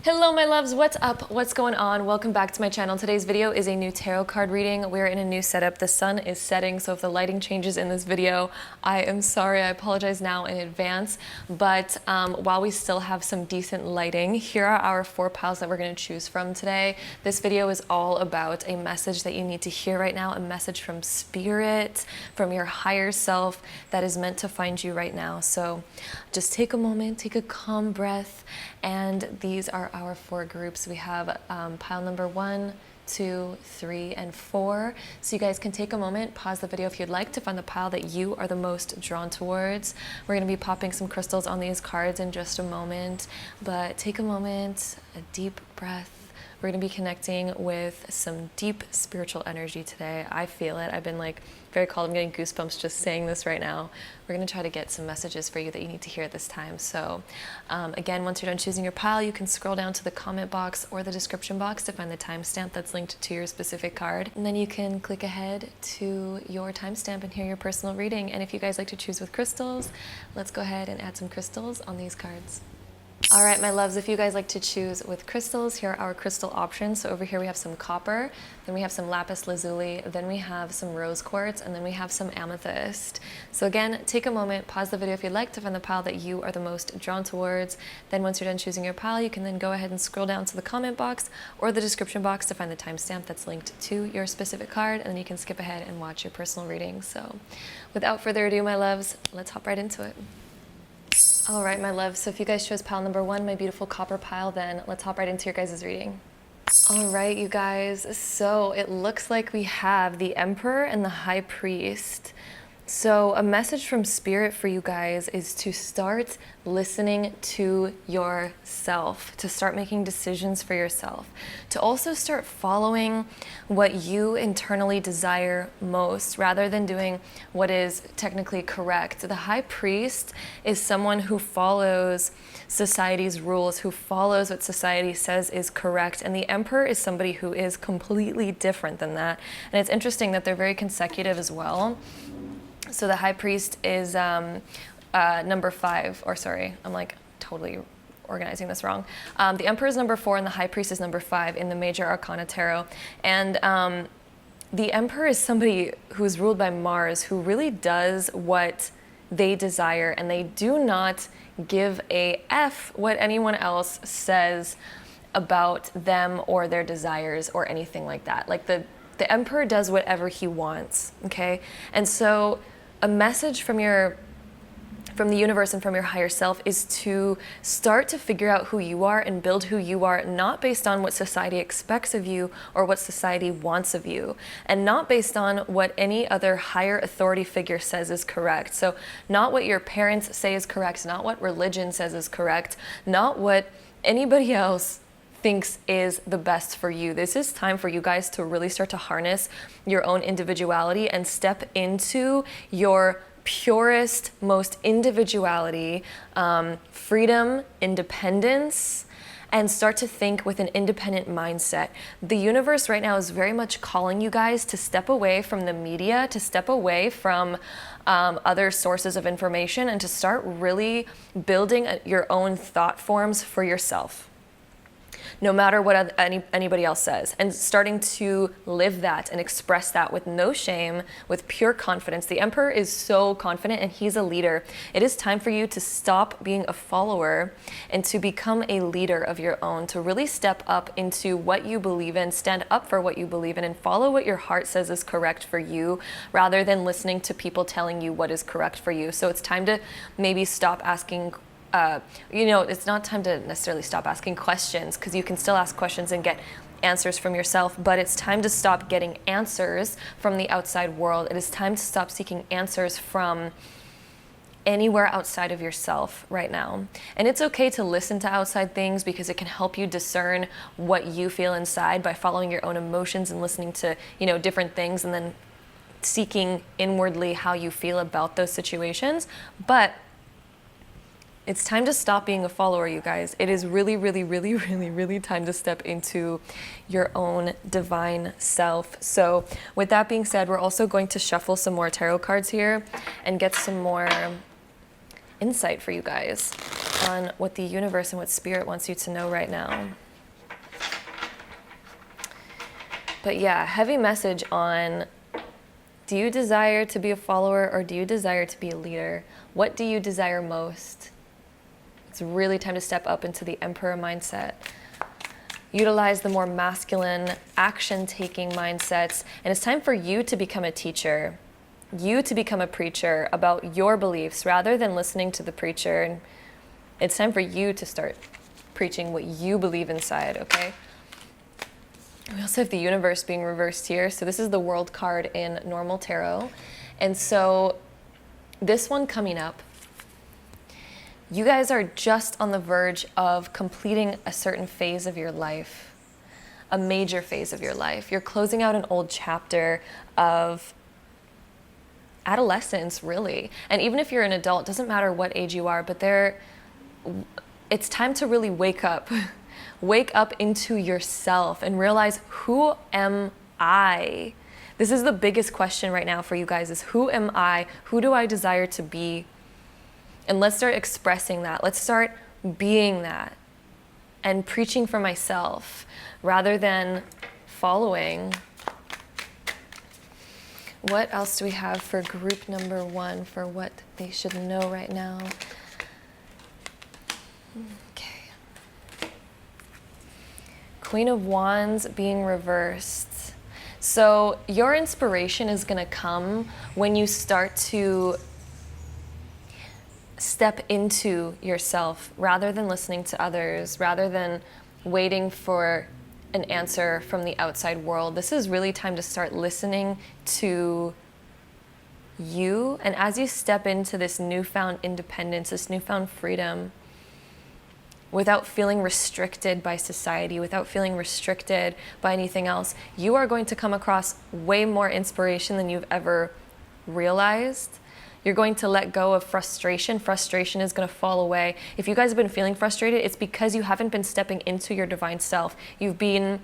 Hello my loves, what's up? What's going on? Welcome back to my channel. Today's video is a new tarot card reading. We're in a new setup. The sun is setting, so if the lighting changes in this video, I am sorry. I apologize now in advance. But while we still have some decent lighting, here are our 4 piles that we're going to choose from today. This video is all about a message that you need to hear right now, a message from spirit, from your higher self that is meant to find you right now. So just take a moment, take a calm breath, and these are our 4 groups. We have pile number 1, 2, 3, and 4. So you guys can take a moment, pause the video if you'd like to find the pile that you are the most drawn towards. We're going to be popping some crystals on these cards in just a moment, but take a moment, a deep breath. We're going to be connecting with some deep spiritual energy today. I feel it. I've been like very called. I'm getting goosebumps just saying this right now. We're going to try to get some messages for you that you need to hear at this time. So again, once you're done choosing your pile, you can scroll down to the comment box or the description box to find the timestamp that's linked to your specific card. And then you can click ahead to your timestamp and hear your personal reading. And if you guys like to choose with crystals, let's go ahead and add some crystals on these cards. All right, my loves, if you guys like to choose with crystals, here are our crystal options. So over here we have some copper, then we have some lapis lazuli, then we have some rose quartz, and then we have some amethyst. So again, take a moment, pause the video if you'd like to find the pile that you are the most drawn towards. Then once you're done choosing your pile, you can then go ahead and scroll down to the comment box or the description box to find the timestamp that's linked to your specific card, and then you can skip ahead and watch your personal reading. So without further ado, my loves, let's hop right into it. All right, my love, so if you guys chose pile number 1, my beautiful copper pile, then let's hop right into your guys' reading. All right, you guys, so it looks like we have the Emperor and the High Priest. So a message from Spirit for you guys is to start listening to yourself, to start making decisions for yourself, to also start following what you internally desire most rather than doing what is technically correct. The High Priest is someone who follows society's rules, who follows what society says is correct, and the Emperor is somebody who is completely different than that. And it's interesting that they're very consecutive as well. So the High Priest is number 5, or sorry, I'm like totally organizing this wrong. The Emperor is number 4 and the High Priest is number 5 in the Major Arcana Tarot. And the Emperor is somebody who's ruled by Mars, who really does what they desire, and they do not give a F what anyone else says about them or their desires or anything like that. Like the Emperor does whatever he wants, okay? And so a message from the universe and from your higher self is to start to figure out who you are and build who you are, not based on what society expects of you or what society wants of you, and not based on what any other higher authority figure says is correct. So not what your parents say is correct, not what religion says is correct, not what anybody else thinks is the best for you. This is time for you guys to really start to harness your own individuality and step into your purest, most individuality, freedom, independence, and start to think with an independent mindset. The universe right now is very much calling you guys to step away from the media, to step away from other sources of information, and to start really building your own thought forms for yourself, no matter what anybody else says, and starting to live that and express that with no shame, with pure confidence. The Emperor is so confident and he's a leader. It is time for you to stop being a follower and to become a leader of your own, to really step up into what you believe in, stand up for what you believe in, and follow what your heart says is correct for you, rather than listening to people telling you what is correct for you. So it's time to maybe stop asking it's not time to necessarily stop asking questions, because you can still ask questions and get answers from yourself, but it's time to stop getting answers from the outside world. It is time to stop seeking answers from anywhere outside of yourself right now. And it's okay to listen to outside things, because it can help you discern what you feel inside by following your own emotions and listening to, different things, and then seeking inwardly how you feel about those situations. But it's time to stop being a follower, you guys. It is really, really, really, really, really time to step into your own divine self. So with that being said, we're also going to shuffle some more tarot cards here and get some more insight for you guys on what the universe and what spirit wants you to know right now. But yeah, heavy message on, do you desire to be a follower or do you desire to be a leader? What do you desire most? It's really time to step up into the Emperor mindset. Utilize the more masculine, action-taking mindsets. And it's time for you to become a teacher, you to become a preacher about your beliefs rather than listening to the preacher. And it's time for you to start preaching what you believe inside, okay? We also have the universe being reversed here. So this is the World card in normal tarot. And so this one coming up, you guys are just on the verge of completing a certain phase of your life, a major phase of your life. You're closing out an old chapter of adolescence, really. And even if you're an adult, it doesn't matter what age you are, but it's time to really wake up. Wake up into yourself and realize, who am I? This is the biggest question right now for you guys, is who am I? Who do I desire to be? And let's start expressing that. Let's start being that and preaching for myself rather than following. What else do we have for group number 1 for what they should know right now? Queen of Wands being reversed. So your inspiration is going to come when you start to step into yourself rather than listening to others, rather than waiting for an answer from the outside world. This is really time to start listening to you. And as you step into this newfound independence, this newfound freedom, without feeling restricted by society, without feeling restricted by anything else, you are going to come across way more inspiration than you've ever realized. You're going to let go of frustration. Frustration is going to fall away. If you guys have been feeling frustrated, it's because you haven't been stepping into your divine self. You've been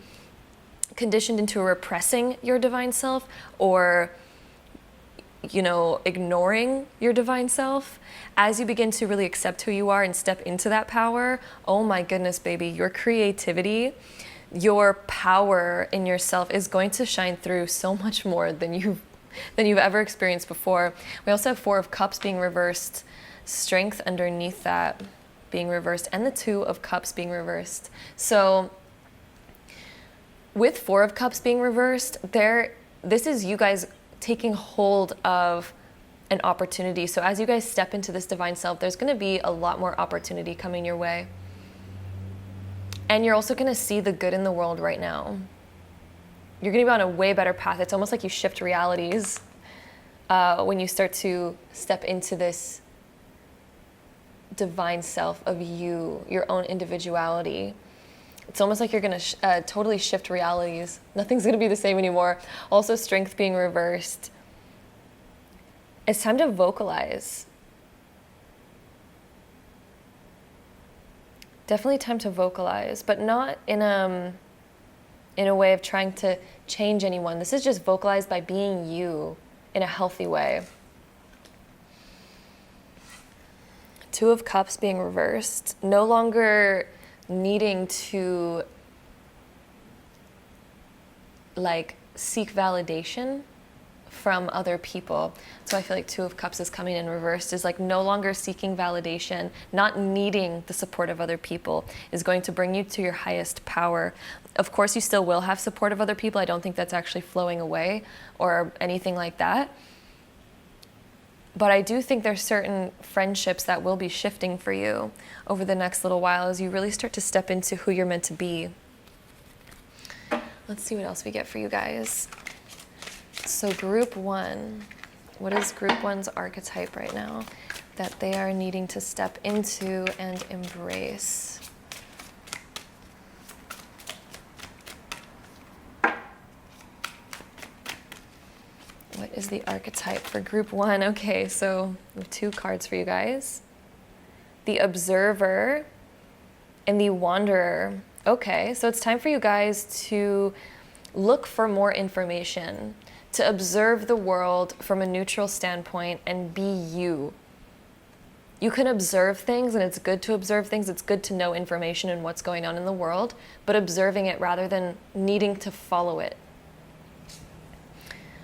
conditioned into repressing your divine self, or ignoring your divine self. As you begin to really accept who you are and step into that power, oh my goodness, baby, your creativity, your power in yourself is going to shine through so much more than you've ever experienced before. We also have 4 of Cups being reversed, Strength underneath that being reversed, and the 2 of Cups being reversed. So with 4 of Cups being reversed, this is you guys taking hold of an opportunity. So as you guys step into this divine self, there's going to be a lot more opportunity coming your way. And you're also going to see the good in the world right now. You're going to be on a way better path. It's almost like you shift realities when you start to step into this divine self of you, your own individuality. It's almost like you're going to totally shift realities. Nothing's going to be the same anymore. Also, Strength being reversed. It's time to vocalize. Definitely time to vocalize, but not in a way of trying to change anyone. This is just vocalize by being you in a healthy way. 2 of Cups being reversed. No longer needing to seek validation from other people. So I feel like 2 of Cups is coming in reversed, is no longer seeking validation, not needing the support of other people is going to bring you to your highest power. Of course, you still will have support of other people. I don't think that's actually flowing away or anything like that. But I do think there's certain friendships that will be shifting for you over the next little while as you really start to step into who you're meant to be. Let's see what else we get for you guys. So group 1, what is group 1's archetype right now that they are needing to step into and embrace? What is the archetype for group 1? Okay, so we have 2 cards for you guys. The Observer and the Wanderer. Okay, so it's time for you guys to look for more information, to observe the world from a neutral standpoint and be you. You can observe things, and it's good to observe things. It's good to know information and what's going on in the world, but observing it rather than needing to follow it.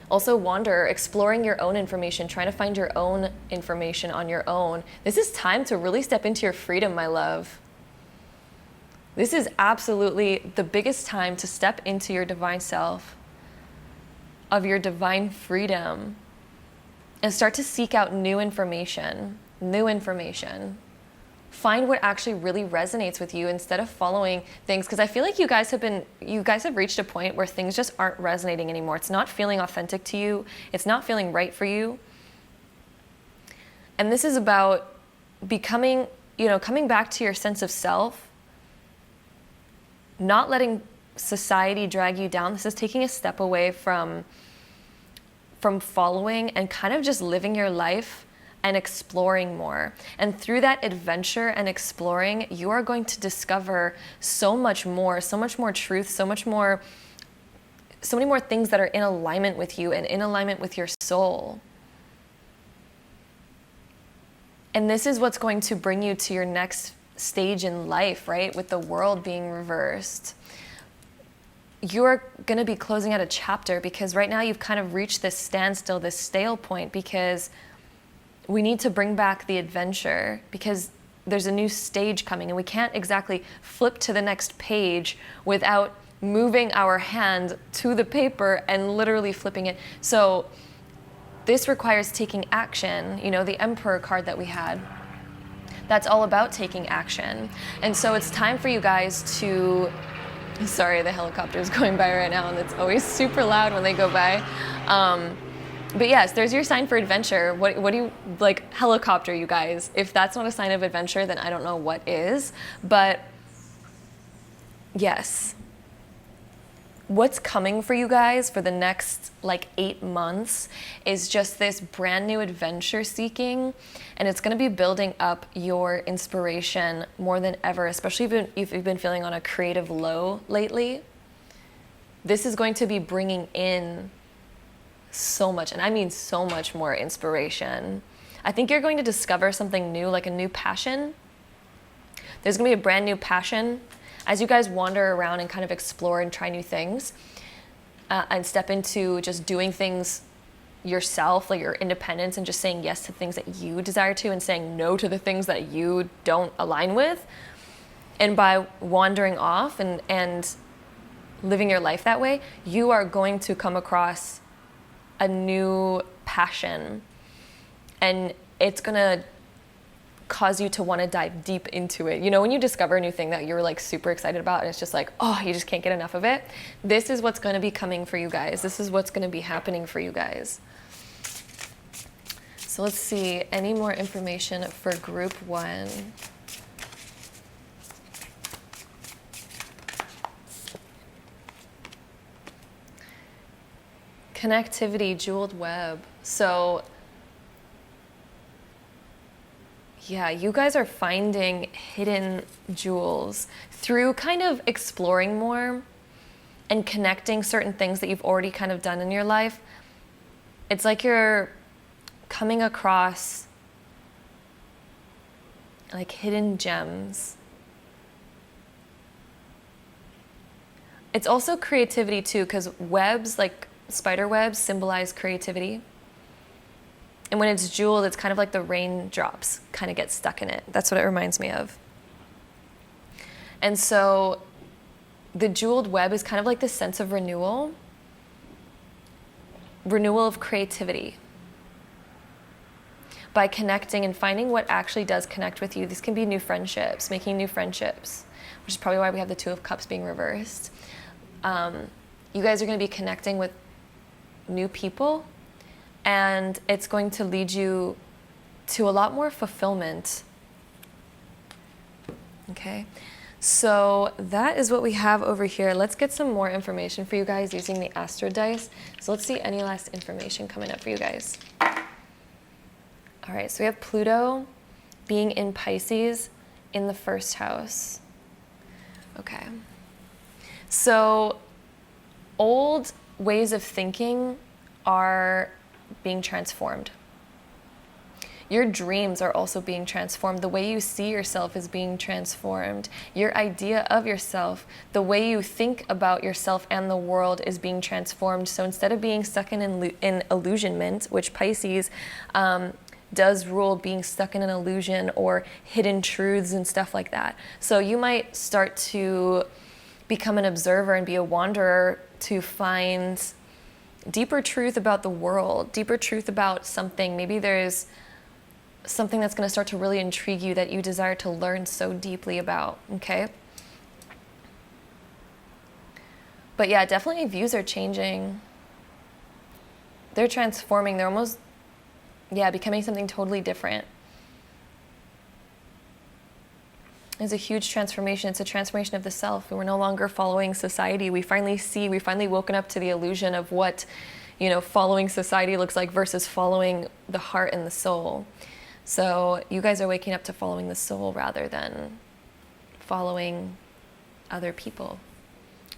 Also wander, exploring your own information, trying to find your own information on your own. This is time to really step into your freedom, my love. This is absolutely the biggest time to step into your divine self, of your divine freedom, and start to seek out new information. Find what actually really resonates with you instead of following things, because I feel like you guys have reached a point where things just aren't resonating anymore. It's not feeling authentic to you. It's not feeling right for you. And this is about becoming, coming back to your sense of self, not letting society drag you down. This is taking a step away from following and kind of just living your life and exploring more. And through that adventure and exploring, you are going to discover so much more truth, so many more things that are in alignment with you and in alignment with your soul. And this is what's going to bring you to your next stage in life, right? With the world being reversed. You're going to be closing out a chapter, because right now you've kind of reached this standstill, this stale point, because we need to bring back the adventure, because there's a new stage coming and we can't exactly flip to the next page without moving our hand to the paper and literally flipping it. So this requires taking action. The Emperor card that we had, that's all about taking action. And so it's time for you guys to, sorry, the helicopter is going by right now and it's always super loud when they go by. But yes, there's your sign for adventure. What do you, like, helicopter, you guys? If that's not a sign of adventure, then I don't know what is. But yes, what's coming for you guys for the next 8 months is just this brand new adventure seeking, and it's going to be building up your inspiration more than ever, especially if you've been feeling on a creative low lately. This is going to be bringing in so much, and I mean so much more inspiration. I think you're going to discover something new, like a new passion. There's going to be a brand new passion as you guys wander around and kind of explore and try new things, and step into just doing things yourself, like your independence, and just saying yes to things that you desire to and saying no to the things that you don't align with. And by wandering off and living your life that way, you are going to come across a new passion, and it's gonna cause you to want to dive deep into it. When you discover a new thing that you're super excited about, and it's just you just can't get enough of it. This is what's going to be coming for you guys. This is what's going to be happening for you guys. So let's see, any more information for group 1? Connectivity, jeweled web. So yeah, you guys are finding hidden jewels through kind of exploring more and connecting certain things that you've already kind of done in your life. It's like you're coming across hidden gems. It's also creativity too, because webs, spider webs, symbolize creativity. And when it's jeweled, it's kind of like the raindrops kind of get stuck in it. That's what it reminds me of. And so the jeweled web is kind of like this sense of renewal of creativity. By connecting and finding what actually does connect with you. This can be new friendships, making new friendships, which is probably why we have the Two of Cups being reversed. You guys are going to be connecting with new people, and it's going to lead you to a lot more fulfillment. Okay, so that is what we have over here. Let's get some more information for you guys using the Astro dice. So let's see any last information coming up for you guys. All right, so we have Pluto being in Pisces in the first house. Okay, so old ways of thinking are being transformed. Your dreams are also being transformed. The way you see yourself is being transformed. Your idea of yourself, the way you think about yourself and the world is being transformed. So instead of being stuck in illusionment, which Pisces does rule being stuck in an illusion or hidden truths and stuff like that. So you might start to become an observer and be a wanderer to find deeper truth about the world, deeper truth about something. Maybe there's something that's going to start to really intrigue you that you desire to learn so deeply about, okay? But yeah, definitely views are changing. They're transforming. They're almost, becoming something totally different. It's a huge transformation. It's a transformation of the self. We're no longer following society. We finally woken up to the illusion of what, following society looks like versus following the heart and the soul. So you guys are waking up to following the soul rather than following other people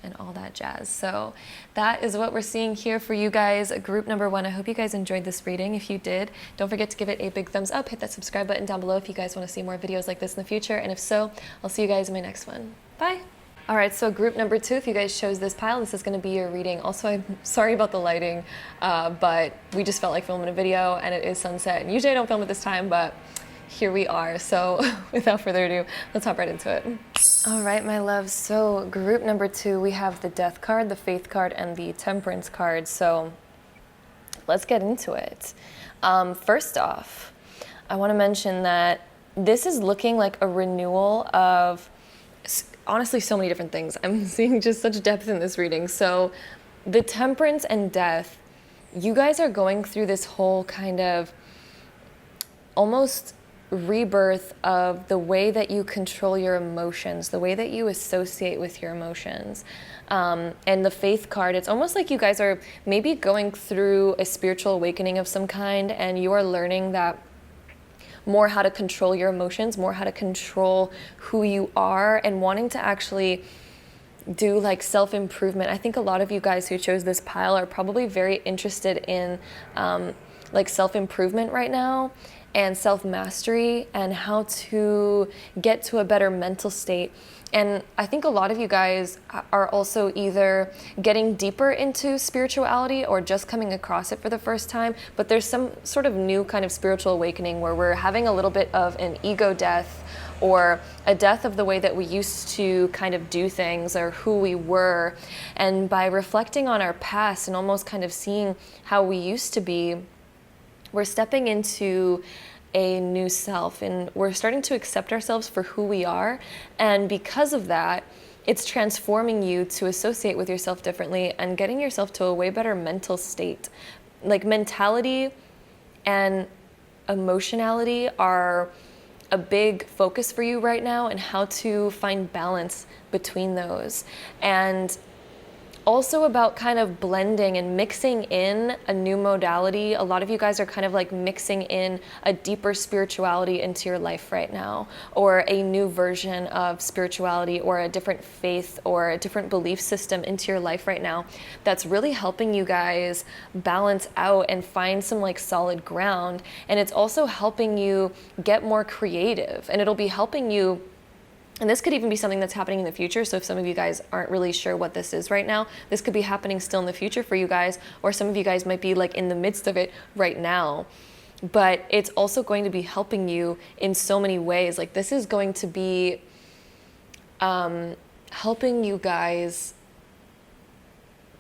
and all that jazz. So that is what we're seeing here for you guys. Group number 1. I hope you guys enjoyed this reading. If you did, don't forget to give it a big thumbs up. Hit that subscribe button down below if you guys want to see more videos like this in the future. And if so, I'll see you guys in my next one. Bye. All right, so group number 2, if you guys chose this pile, this is going to be your reading. Also, I'm sorry about the lighting, but we just felt like filming a video and it is sunset. And usually I don't film at this time, but here we are. So without further ado, let's hop right into it. All right, my loves. So group number 2, we have the Death card, the Faith card, and the Temperance card. So let's get into it. First off, I want to mention that this is looking like a renewal of, honestly, so many different things. I'm seeing just such depth in this reading. So the Temperance and Death, you guys are going through this whole kind of almost rebirth of the way that you control your emotions, the way that you associate with your emotions. And the Faith card, it's almost like you guys are maybe going through a spiritual awakening of some kind, and you are learning that more how to control your emotions, more how to control who you are, and wanting to actually do like self-improvement. I think a lot of you guys who chose this pile are probably very interested in like self-improvement right now, and self-mastery, and how to get to a better mental state. And I think a lot of you guys are also either getting deeper into spirituality or just coming across it for the first time, but there's some sort of new kind of spiritual awakening where we're having a little bit of an ego death, or a death of the way that we used to kind of do things or who we were. And by reflecting on our past and almost kind of seeing how we used to be, we're stepping into a new self, and we're starting to accept ourselves for who we are. And because of that, it's transforming you to associate with yourself differently and getting yourself to a way better mental state. Like mentality and emotionality are a big focus for you right now, and how to find balance between those. And also about kind of blending and mixing in a new modality. A lot of you guys are kind of like mixing in a deeper spirituality into your life right now, or a new version of spirituality, or a different faith or a different belief system into your life right now. That's really helping you guys balance out and find some like solid ground. And it's also helping you get more creative, and it'll be helping you. And this could even be something that's happening in the future. So if some of you guys aren't really sure what this is right now, this could be happening still in the future for you guys, or some of you guys might be like in the midst of it right now. But it's also going to be helping you in so many ways. Like this is going to be helping you guys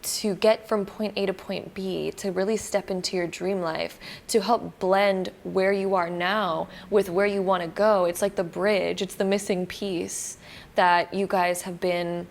to get from point A to point B, to really step into your dream life, to help blend where you are now with where you want to go. It's like the bridge, it's the missing piece that you guys have been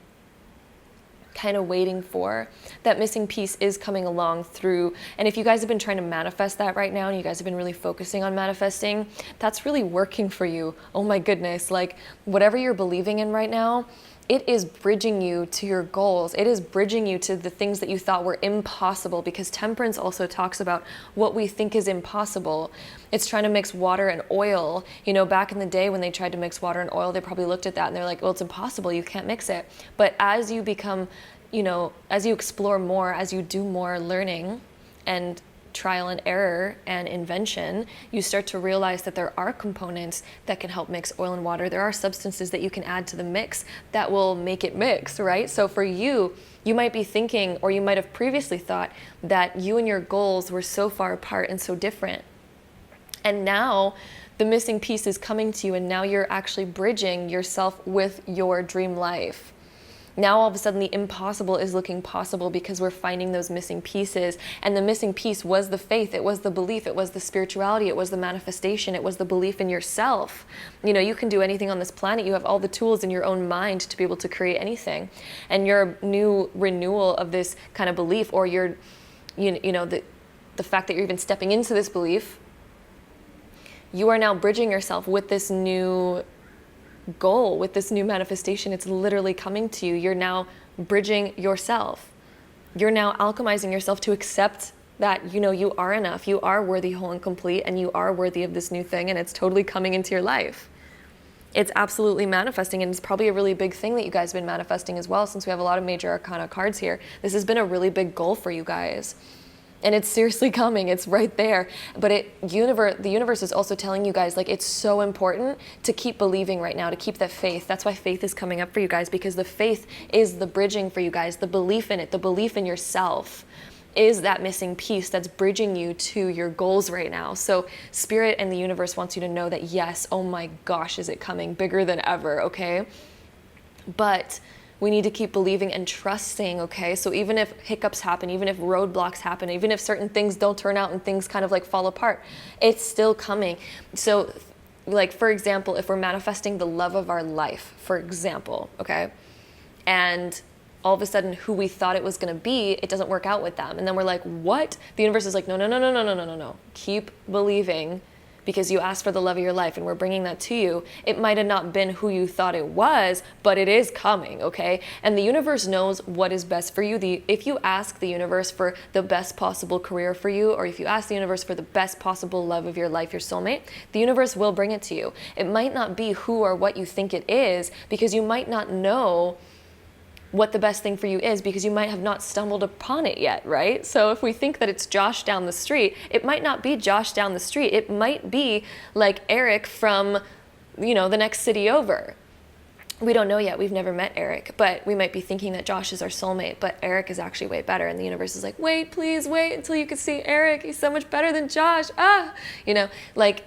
kind of waiting for. That missing piece is coming along through. And if you guys have been trying to manifest that right now, and you guys have been really focusing on manifesting, that's really working for you. Oh my goodness, like whatever you're believing in right now, it is bridging you to your goals. It is bridging you to the things that you thought were impossible, because Temperance also talks about what we think is impossible. It's trying to mix water and oil. You know, back in the day when they tried to mix water and oil, they probably looked at that and they're like, well, it's impossible. You can't mix it. But as you become, you know, as you explore more, as you do more learning and trial and error and invention, you start to realize that there are components that can help mix oil and water. There are substances that you can add to the mix that will make it mix, right? So for you, you might be thinking, or you might have previously thought, that you and your goals were so far apart and so different. And now the missing piece is coming to you, and now you're actually bridging yourself with your dream life. Now all of a sudden the impossible is looking possible because we're finding those missing pieces. And the missing piece was the faith, it was the belief, it was the spirituality, it was the manifestation, it was the belief in yourself. You know, you can do anything on this planet. You have all the tools in your own mind to be able to create anything. And your new renewal of this kind of belief, or your, the fact that you're even stepping into this belief, you are now bridging yourself with this new goal, with this new manifestation. It's literally coming to you. You're now bridging yourself. You're now alchemizing yourself to accept that, you are enough, you are worthy, whole, and complete, and you are worthy of this new thing, and it's totally coming into your life. It's absolutely manifesting, and it's probably a really big thing that you guys have been manifesting as well, since we have a lot of major arcana cards here. This has been a really big goal for you guys. And it's seriously coming. It's right there. But the universe is also telling you guys, like, it's so important to keep believing right now, to keep that faith. That's why faith is coming up for you guys, because the faith is the bridging for you guys. The belief in it, the belief in yourself is that missing piece that's bridging you to your goals right now. So Spirit and the universe wants you to know that, yes, oh my gosh, is it coming bigger than ever, okay? But we need to keep believing and trusting, okay? So even if hiccups happen, even if roadblocks happen, even if certain things don't turn out and things kind of like fall apart, it's still coming. So like, for example, if we're manifesting the love of our life, for example, okay? And all of a sudden who we thought it was gonna be, it doesn't work out with them. And then we're like, what? The universe is like, no. Keep believing, because you asked for the love of your life and we're bringing that to you. It might have not been who you thought it was, but it is coming, okay? And the universe knows what is best for you. If you ask the universe for the best possible career for you, or if you ask the universe for the best possible love of your life, your soulmate, the universe will bring it to you. It might not be who or what you think it is, because you might not know what the best thing for you is, because you might have not stumbled upon it yet, right? So if we think that it's Josh down the street, it might not be Josh down the street. It might be like Eric from, the next city over. We don't know yet. We've never met Eric, but we might be thinking that Josh is our soulmate, but Eric is actually way better. And the universe is like, wait, please wait until you can see Eric. He's so much better than Josh. Like,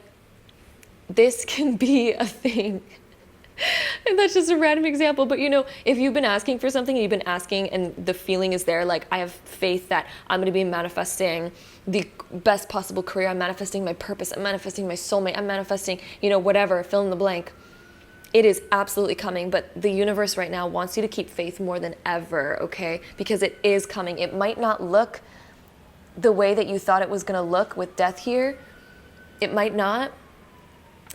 this can be a thing. And that's just a random example, but if you've been asking for something and you've been asking and the feeling is there, like, I have faith that I'm going to be manifesting the best possible career, I'm manifesting my purpose, I'm manifesting my soulmate, I'm manifesting, whatever, fill in the blank. It is absolutely coming, but the universe right now wants you to keep faith more than ever, okay? Because it is coming. It might not look the way that you thought it was going to look with death here. It might not,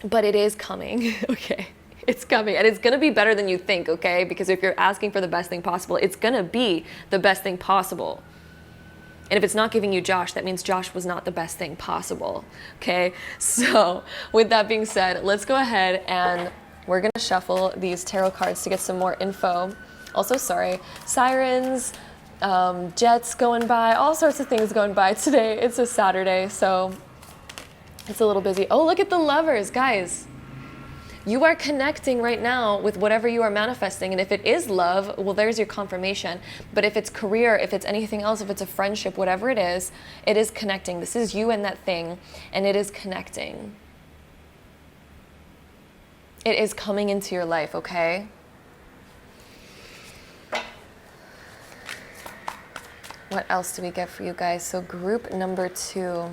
but it is coming, okay? It's coming, and it's going to be better than you think, okay? Because if you're asking for the best thing possible, it's going to be the best thing possible. And if it's not giving you Josh, that means Josh was not the best thing possible, okay? So with that being said, let's go ahead and we're going to shuffle these tarot cards to get some more info. Also, sorry, sirens, jets going by, all sorts of things going by today. It's a Saturday, so it's a little busy. Oh, look at the lovers, guys. You are connecting right now with whatever you are manifesting. And if it is love, well, there's your confirmation. But if it's career, if it's anything else, if it's a friendship, whatever it is connecting. This is you and that thing, and it is connecting. It is coming into your life, okay? What else do we get for you guys? So group number 2.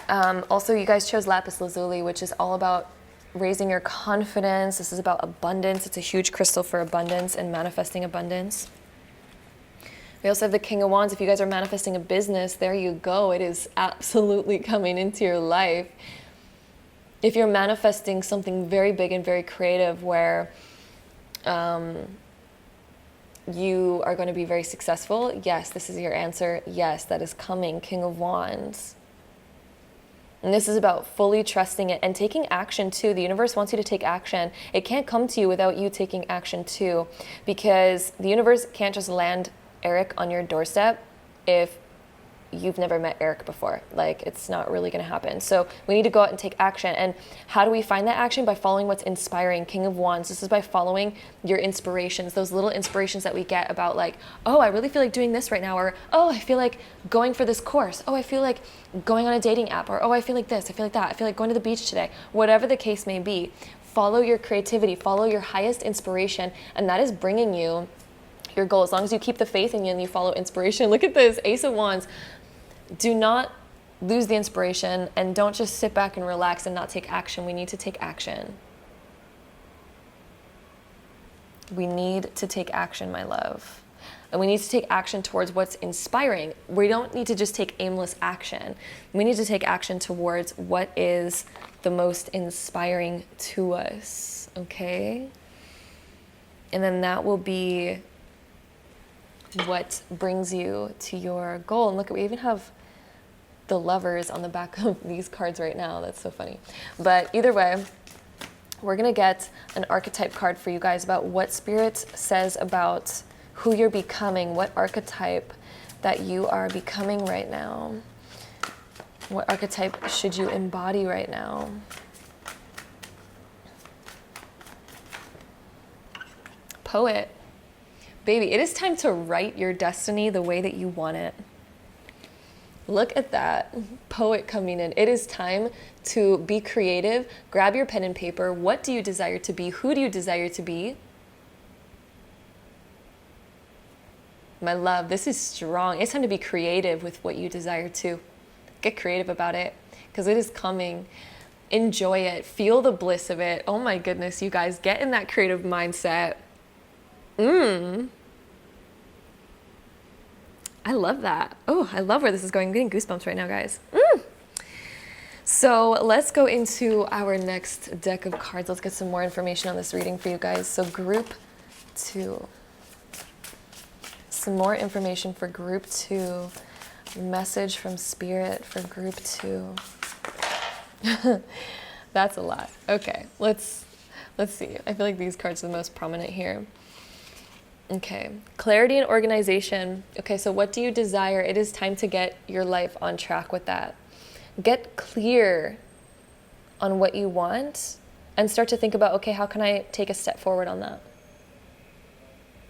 Also, you guys chose lapis lazuli, which is all about raising your confidence. This is about abundance. It's a huge crystal for abundance and manifesting abundance. We also have the King of Wands. If you guys are manifesting a business, there you go. It is absolutely coming into your life. If you're manifesting something very big and very creative where you are going to be very successful, yes, this is your answer. Yes, that is coming. King of Wands. And this is about fully trusting it and taking action too. The universe wants you to take action. It can't come to you without you taking action too, because the universe can't just land Eric on your doorstep if you've never met Eric before. Like, it's not really going to happen. So we need to go out and take action. And how do we find that action? By following what's inspiring. King of Wands, this is by following your inspirations, those little inspirations that we get about like, oh, I really feel like doing this right now, or oh, I feel like going for this course, oh, I feel like going on a dating app, or oh, I feel like this, I feel like that, I feel like going to the beach today. Whatever the case may be, follow your creativity, follow your highest inspiration, and that is bringing you your goal. As long as you keep the faith in you and you follow inspiration. Look at this, Ace of Wands. Do not lose the inspiration, and don't just sit back and relax and not take action. We need to take action. We need to take action, my love. And we need to take action towards what's inspiring. We don't need to just take aimless action. We need to take action towards what is the most inspiring to us, okay? And then that will be what brings you to your goal. And look, we even have the Lovers on the back of these cards right now. That's so funny. But either way, we're gonna get an archetype card for you guys about what Spirit says about who you're becoming, what archetype that you are becoming right now. What archetype should you embody right now? Poet. Baby, it is time to write your destiny the way that you want it. Look at that, Poet coming in. It is time to be creative. Grab your pen and paper. What do you desire to be? Who do you desire to be? My love, this is strong. It's time to be creative with what you desire to. Get creative about it, because it is coming. Enjoy it. Feel the bliss of it. Oh my goodness, you guys, get in that creative mindset. I love that. Oh, I love where this is going. I'm getting goosebumps right now, guys. So let's go into our next deck of cards. Let's get some more information on this reading for you guys. So group 2. Some more information for group 2. Message from Spirit for group 2. That's a lot. Okay, let's see. I feel like these cards are the most prominent here. Okay, clarity and organization. Okay, so what do you desire? It is time to get your life on track with that. Get clear on what you want and start to think about, okay, how can I take a step forward on that?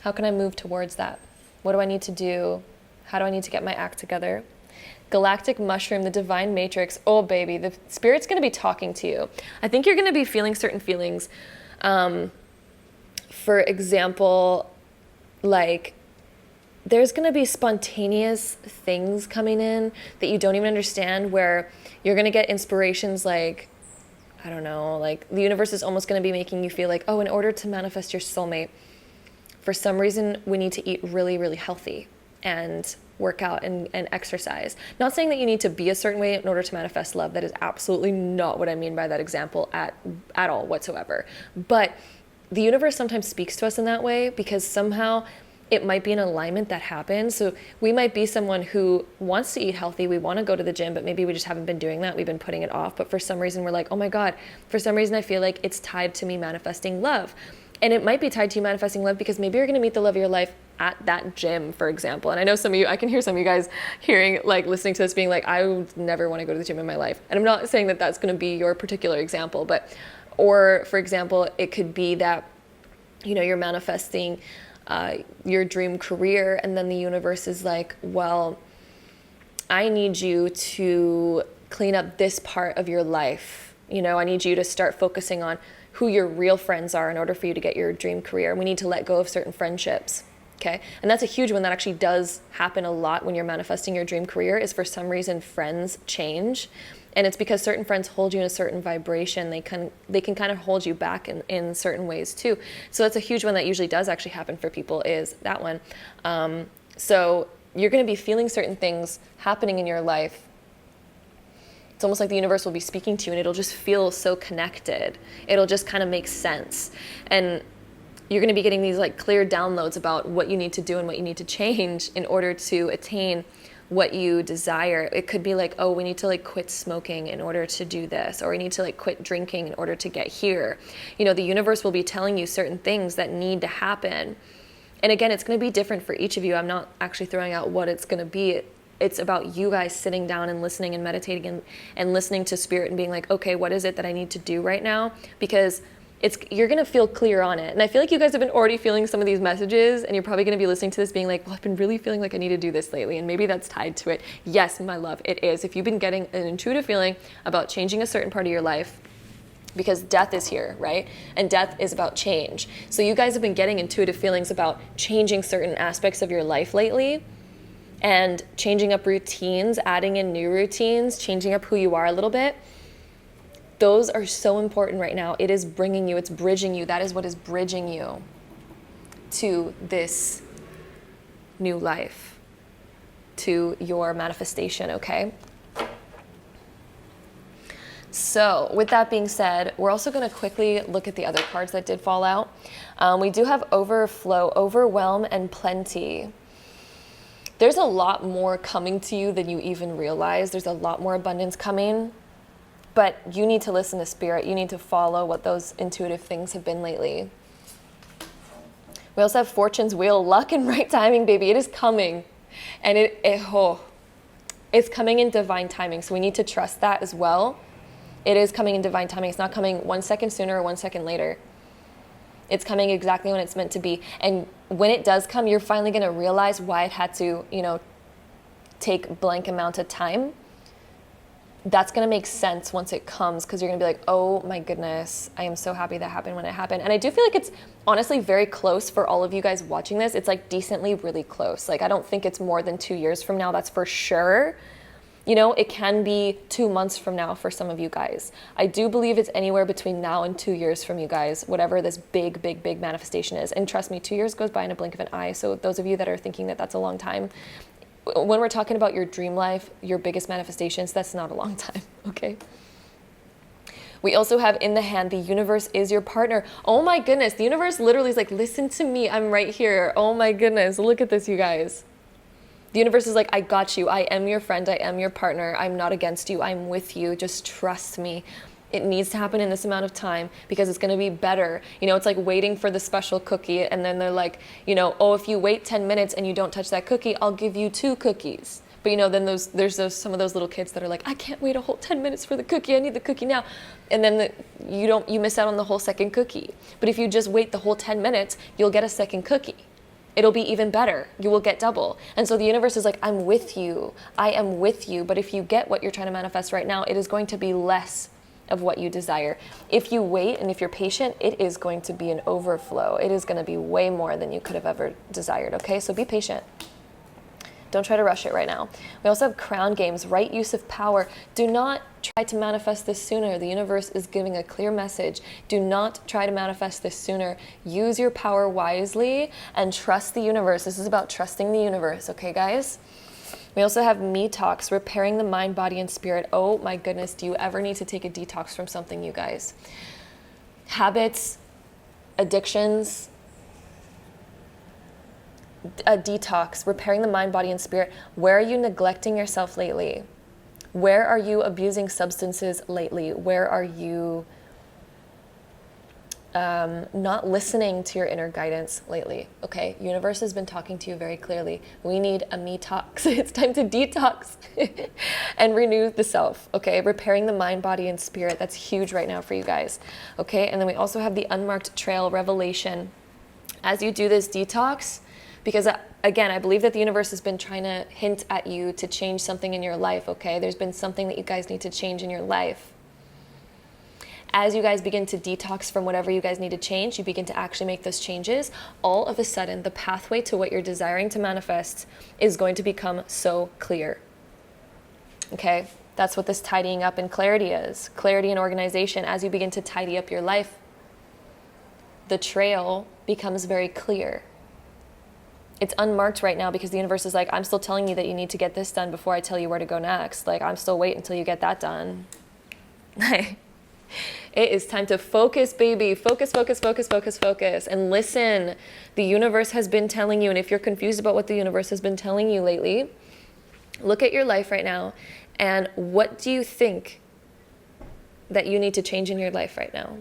How can I move towards that? What do I need to do? How do I need to get my act together? Galactic mushroom, the divine matrix. Oh, baby, the Spirit's going to be talking to you. I think you're going to be feeling certain feelings. For example, like there's going to be spontaneous things coming in that you don't even understand, where you're going to get inspirations like, I don't know, like the universe is almost going to be making you feel like, oh, in order to manifest your soulmate, for some reason, we need to eat really, really healthy and work out and exercise. Not saying that you need to be a certain way in order to manifest love. That is absolutely not what I mean by that example at all whatsoever. But the universe sometimes speaks to us in that way because somehow it might be an alignment that happens. So we might be someone who wants to eat healthy. We want to go to the gym, but maybe we just haven't been doing that. We've been putting it off. But for some reason, we're like, oh my God, for some reason, I feel like it's tied to me manifesting love. And it might be tied to you manifesting love because maybe you're going to meet the love of your life at that gym, for example. And I know some of you, I can hear some of you guys hearing, like listening to this being like, I would never want to go to the gym in my life. And I'm not saying that that's going to be your particular example, but, or for example, it could be that, you know, you're manifesting your dream career, and then the universe is like, well, I need you to clean up this part of your life. You know, I need you to start focusing on who your real friends are in order for you to get your dream career. We need to let go of certain friendships, okay? And that's a huge one that actually does happen a lot when you're manifesting your dream career, is for some reason friends change. And it's because certain friends hold you in a certain vibration. They can kind of hold you back in certain ways too. So that's a huge one that usually does actually happen for people, is that one. So you're going to be feeling certain things happening in your life. It's almost like the universe will be speaking to you, and it'll just feel so connected. It'll just kind of make sense. And you're going to be getting these like clear downloads about what you need to do and what you need to change in order to attain what you desire. It could be like, oh, we need to like quit smoking in order to do this, or we need to like quit drinking in order to get here. You know, the universe will be telling you certain things that need to happen. And again, it's going to be different for each of you. I'm not actually throwing out what it's going to be it's about you guys sitting down and listening and meditating and listening to spirit and being like, okay, what is it that I need to do right now? Because you're going to feel clear on it. And I feel like you guys have been already feeling some of these messages, and you're probably going to be listening to this being like, well, I've been really feeling like I need to do this lately. And maybe that's tied to it. Yes, my love, it is. If you've been getting an intuitive feeling about changing a certain part of your life, because death is here, right? And death is about change. So you guys have been getting intuitive feelings about changing certain aspects of your life lately, and changing up routines, adding in new routines, changing up who you are a little bit. Those are so important right now. It is bringing you, it's bridging you. That is what is bridging you to this new life, to your manifestation, okay? So with that being said, we're also going to quickly look at the other cards that did fall out. We do have overflow, overwhelm, and plenty. There's a lot more coming to you than you even realize. There's a lot more abundance coming. But you need to listen to spirit. You need to follow what those intuitive things have been lately. We also have fortune's wheel, luck and right timing, baby. It is coming. And it's coming in divine timing. So we need to trust that as well. It is coming in divine timing. It's not coming 1 second sooner or 1 second later. It's coming exactly when it's meant to be. And when it does come, you're finally going to realize why it had to, take blank amount of time. That's going to make sense once it comes, because you're going to be like, oh my goodness, I am so happy that happened when it happened. And I do feel like it's honestly very close for all of you guys watching this. It's like decently really close. Like, I don't think it's more than 2 years from now. That's for sure. It can be 2 months from now for some of you guys. I do believe it's anywhere between now and 2 years from you guys, whatever this big, big, big manifestation is. And trust me, 2 years goes by in a blink of an eye. So those of you that are thinking that that's a long time, when we're talking about your dream life, your biggest manifestations, that's not a long time, okay? We also have in the hand, the universe is your partner. Oh my goodness, the universe literally is like, listen to me, I'm right here. Oh my goodness, look at this, you guys. The universe is like, I got you. I am your friend. I am your partner. I'm not against you. I'm with you. Just trust me. It needs to happen in this amount of time because it's going to be better. It's like waiting for the special cookie. And then they're like, oh, if you wait 10 minutes and you don't touch that cookie, I'll give you 2 cookies. But then there's some of those little kids that are like, I can't wait a whole 10 minutes for the cookie. I need the cookie now. And then you miss out on the whole second cookie. But if you just wait the whole 10 minutes, you'll get a second cookie. It'll be even better. You will get double. And so the universe is like, I'm with you. I am with you. But if you get what you're trying to manifest right now, it is going to be less of what you desire. If you wait and if you're patient, it is going to be an overflow. It is going to be way more than you could have ever desired. Okay, so be patient. Don't try to rush it right now. We also have crown games, right use of power. Do not try to manifest this sooner. The universe is giving a clear message. Do not try to manifest this sooner. Use your power wisely and trust the universe. This is about trusting the universe, okay, guys? We also have me talks, repairing the mind, body, and spirit. Oh my goodness, do you ever need to take a detox from something, you guys? Habits, addictions, a detox, repairing the mind, body, and spirit. Where are you neglecting yourself lately? Where are you abusing substances lately? Where are you not listening to your inner guidance lately? Okay, universe has been talking to you very clearly. We need a me talks. It's time to detox and renew the self. Okay, repairing the mind, body, and spirit. That's huge right now for you guys. Okay, and then we also have the unmarked trail, revelation. As you do this detox, because again, I believe that the universe has been trying to hint at you to change something in your life, okay? There's been something that you guys need to change in your life. As you guys begin to detox from whatever you guys need to change, you begin to actually make those changes, all of a sudden, the pathway to what you're desiring to manifest is going to become so clear, okay? That's what this tidying up and clarity is. Clarity and organization. As you begin to tidy up your life, the trail becomes very clear. It's unmarked right now because the universe is like, I'm still telling you that you need to get this done before I tell you where to go next. Like, I'm still waiting until you get that done. It is time to focus, baby. Focus, focus, focus, focus, focus. And listen, the universe has been telling you, and if you're confused about what the universe has been telling you lately, look at your life right now, and what do you think that you need to change in your life right now?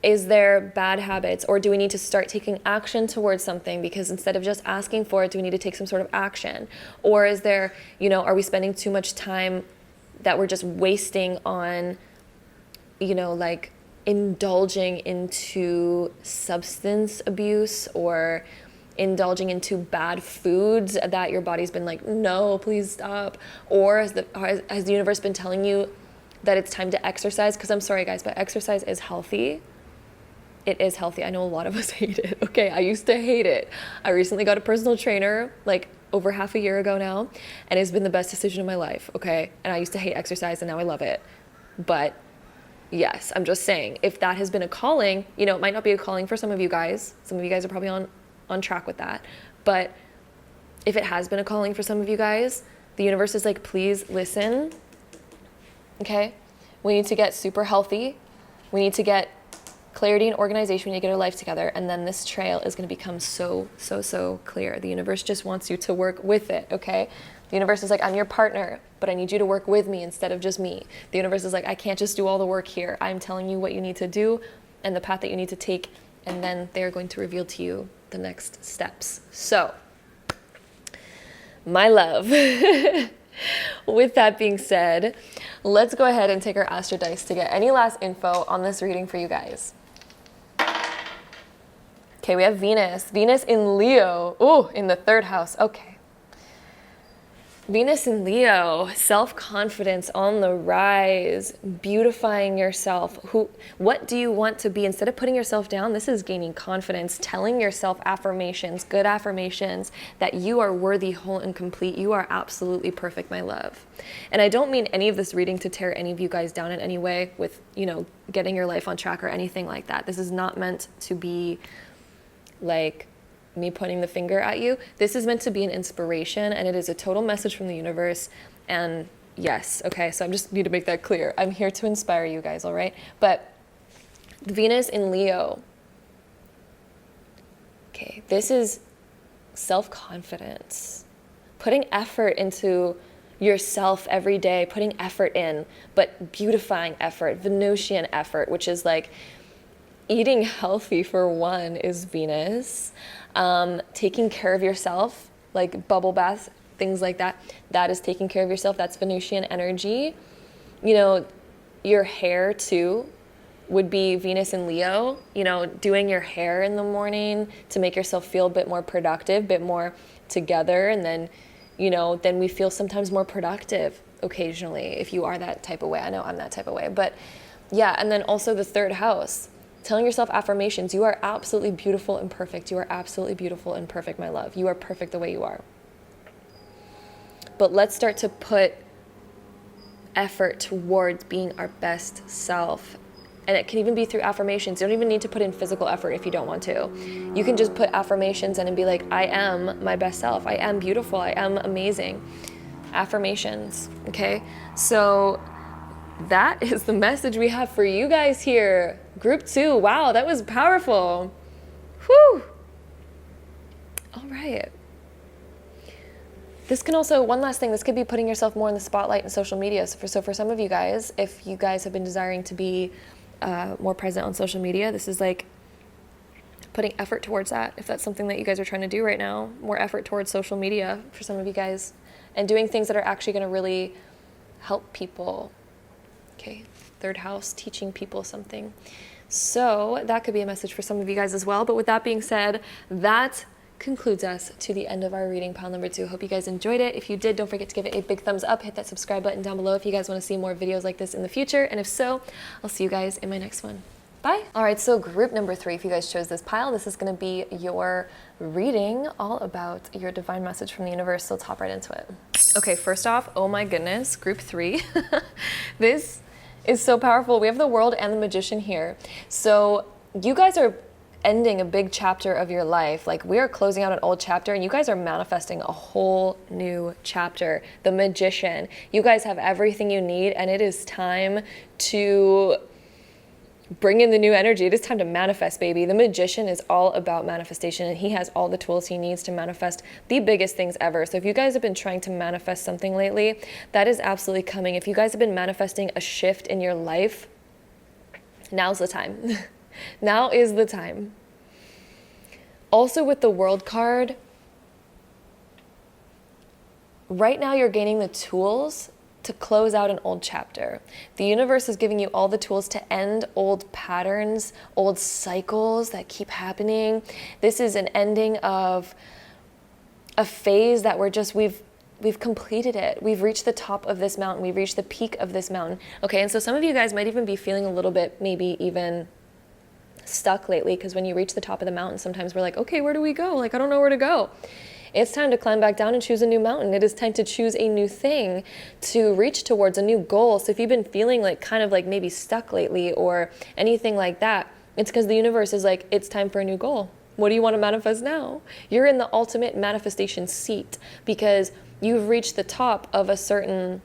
Is there bad habits, or do we need to start taking action towards something? Because instead of just asking for it, do we need to take some sort of action? Or is there, are we spending too much time that we're just wasting on, like indulging into substance abuse or indulging into bad foods that your body's been like, no, please stop? Or has the universe been telling you that it's time to exercise? Because I'm sorry guys, but exercise is healthy. It is healthy. I know a lot of us hate it. Okay, I used to hate it. I recently got a personal trainer like over half a year ago now, and it's been the best decision of my life, okay? And I used to hate exercise and now I love it. But yes, I'm just saying, if that has been a calling, it might not be a calling for some of you guys. Some of you guys are probably on track with that. But if it has been a calling for some of you guys, the universe is like, please listen, okay? We need to get super healthy. We need to get clarity and organization. We need to get our life together. And then this trail is going to become so, so, so clear. The universe just wants you to work with it, okay? The universe is like, I'm your partner, but I need you to work with me instead of just me. The universe is like, I can't just do all the work here. I'm telling you what you need to do and the path that you need to take. And then they're going to reveal to you the next steps. So, my love, with that being said, let's go ahead and take our Astro Dice to get any last info on this reading for you guys. Okay, we have Venus. Venus in Leo. Ooh, in the 3rd house. Okay. Venus in Leo, self-confidence on the rise, beautifying yourself. What do you want to be? Instead of putting yourself down, this is gaining confidence, telling yourself affirmations, good affirmations, that you are worthy, whole, and complete. You are absolutely perfect, my love. And I don't mean any of this reading to tear any of you guys down in any way with, getting your life on track or anything like that. This is not meant to be like me pointing the finger at you. This is meant to be an inspiration, and it is a total message from the universe. And yes, okay, so I just need to make that clear. I'm here to inspire you guys, all right? But Venus in Leo, okay, this is self-confidence, putting effort into yourself every day, putting effort in, but beautifying effort, Venusian effort, which is like eating healthy for one is Venus. Taking care of yourself, like bubble baths, things like that. That is taking care of yourself. That's Venusian energy. Your hair too would be Venus in Leo. Doing your hair in the morning to make yourself feel a bit more productive, a bit more together. And then, then we feel sometimes more productive occasionally if you are that type of way. I know I'm that type of way. But yeah, and then also the 3rd house. Telling yourself affirmations. You are absolutely beautiful and perfect. You are absolutely beautiful and perfect, my love. You are perfect the way you are. But let's start to put effort towards being our best self. And it can even be through affirmations. You don't even need to put in physical effort if you don't want to. You can just put affirmations in and be like, I am my best self. I am beautiful. I am amazing. Affirmations, okay? So that is the message we have for you guys here. Group 2, wow, that was powerful. Whew. All right. This can also, one last thing, this could be putting yourself more in the spotlight in social media. So for some of you guys, if you guys have been desiring to be more present on social media, this is like putting effort towards that. If that's something that you guys are trying to do right now, more effort towards social media for some of you guys, and doing things that are actually going to really help people. Okay, 3rd house, teaching people something. So that could be a message for some of you guys as well. But with that being said, that concludes us to the end of our reading, pile number 2. Hope you guys enjoyed it. If you did, don't forget to give it a big thumbs up. Hit that subscribe button down below if you guys want to see more videos like this in the future. And if so, I'll see you guys in my next one. Bye. All right, so group number 3, if you guys chose this pile, this is going to be your reading all about your divine message from the universe. So let's hop right into it. Okay, first off, oh my goodness, group 3. This is so powerful. We have the World and the Magician here. So you guys are ending a big chapter of your life. Like, we are closing out an old chapter and you guys are manifesting a whole new chapter. The Magician. You guys have everything you need, and it is time to bring in the new energy. It is time to manifest, baby. The Magician is all about manifestation, and he has all the tools he needs to manifest the biggest things ever. So if you guys have been trying to manifest something lately, that is absolutely coming. If you guys have been manifesting a shift in your life, now's the time. Now is the time. Also with the World card, right now you're gaining the tools to close out an old chapter. The universe is giving you all the tools to end old patterns, old cycles that keep happening. This is an ending of a phase that we've completed it. We've reached the top of this mountain. We've reached the peak of this mountain. Okay, and so some of you guys might even be feeling a little bit, maybe even stuck lately, because when you reach the top of the mountain, sometimes we're like, okay, where do we go? Like, I don't know where to go. It's time to climb back down and choose a new mountain. It is time to choose a new thing, to reach towards a new goal. So if you've been feeling like kind of like maybe stuck lately or anything like that, it's because the universe is like, it's time for a new goal. What do you want to manifest now? You're in the ultimate manifestation seat because you've reached the top of a certain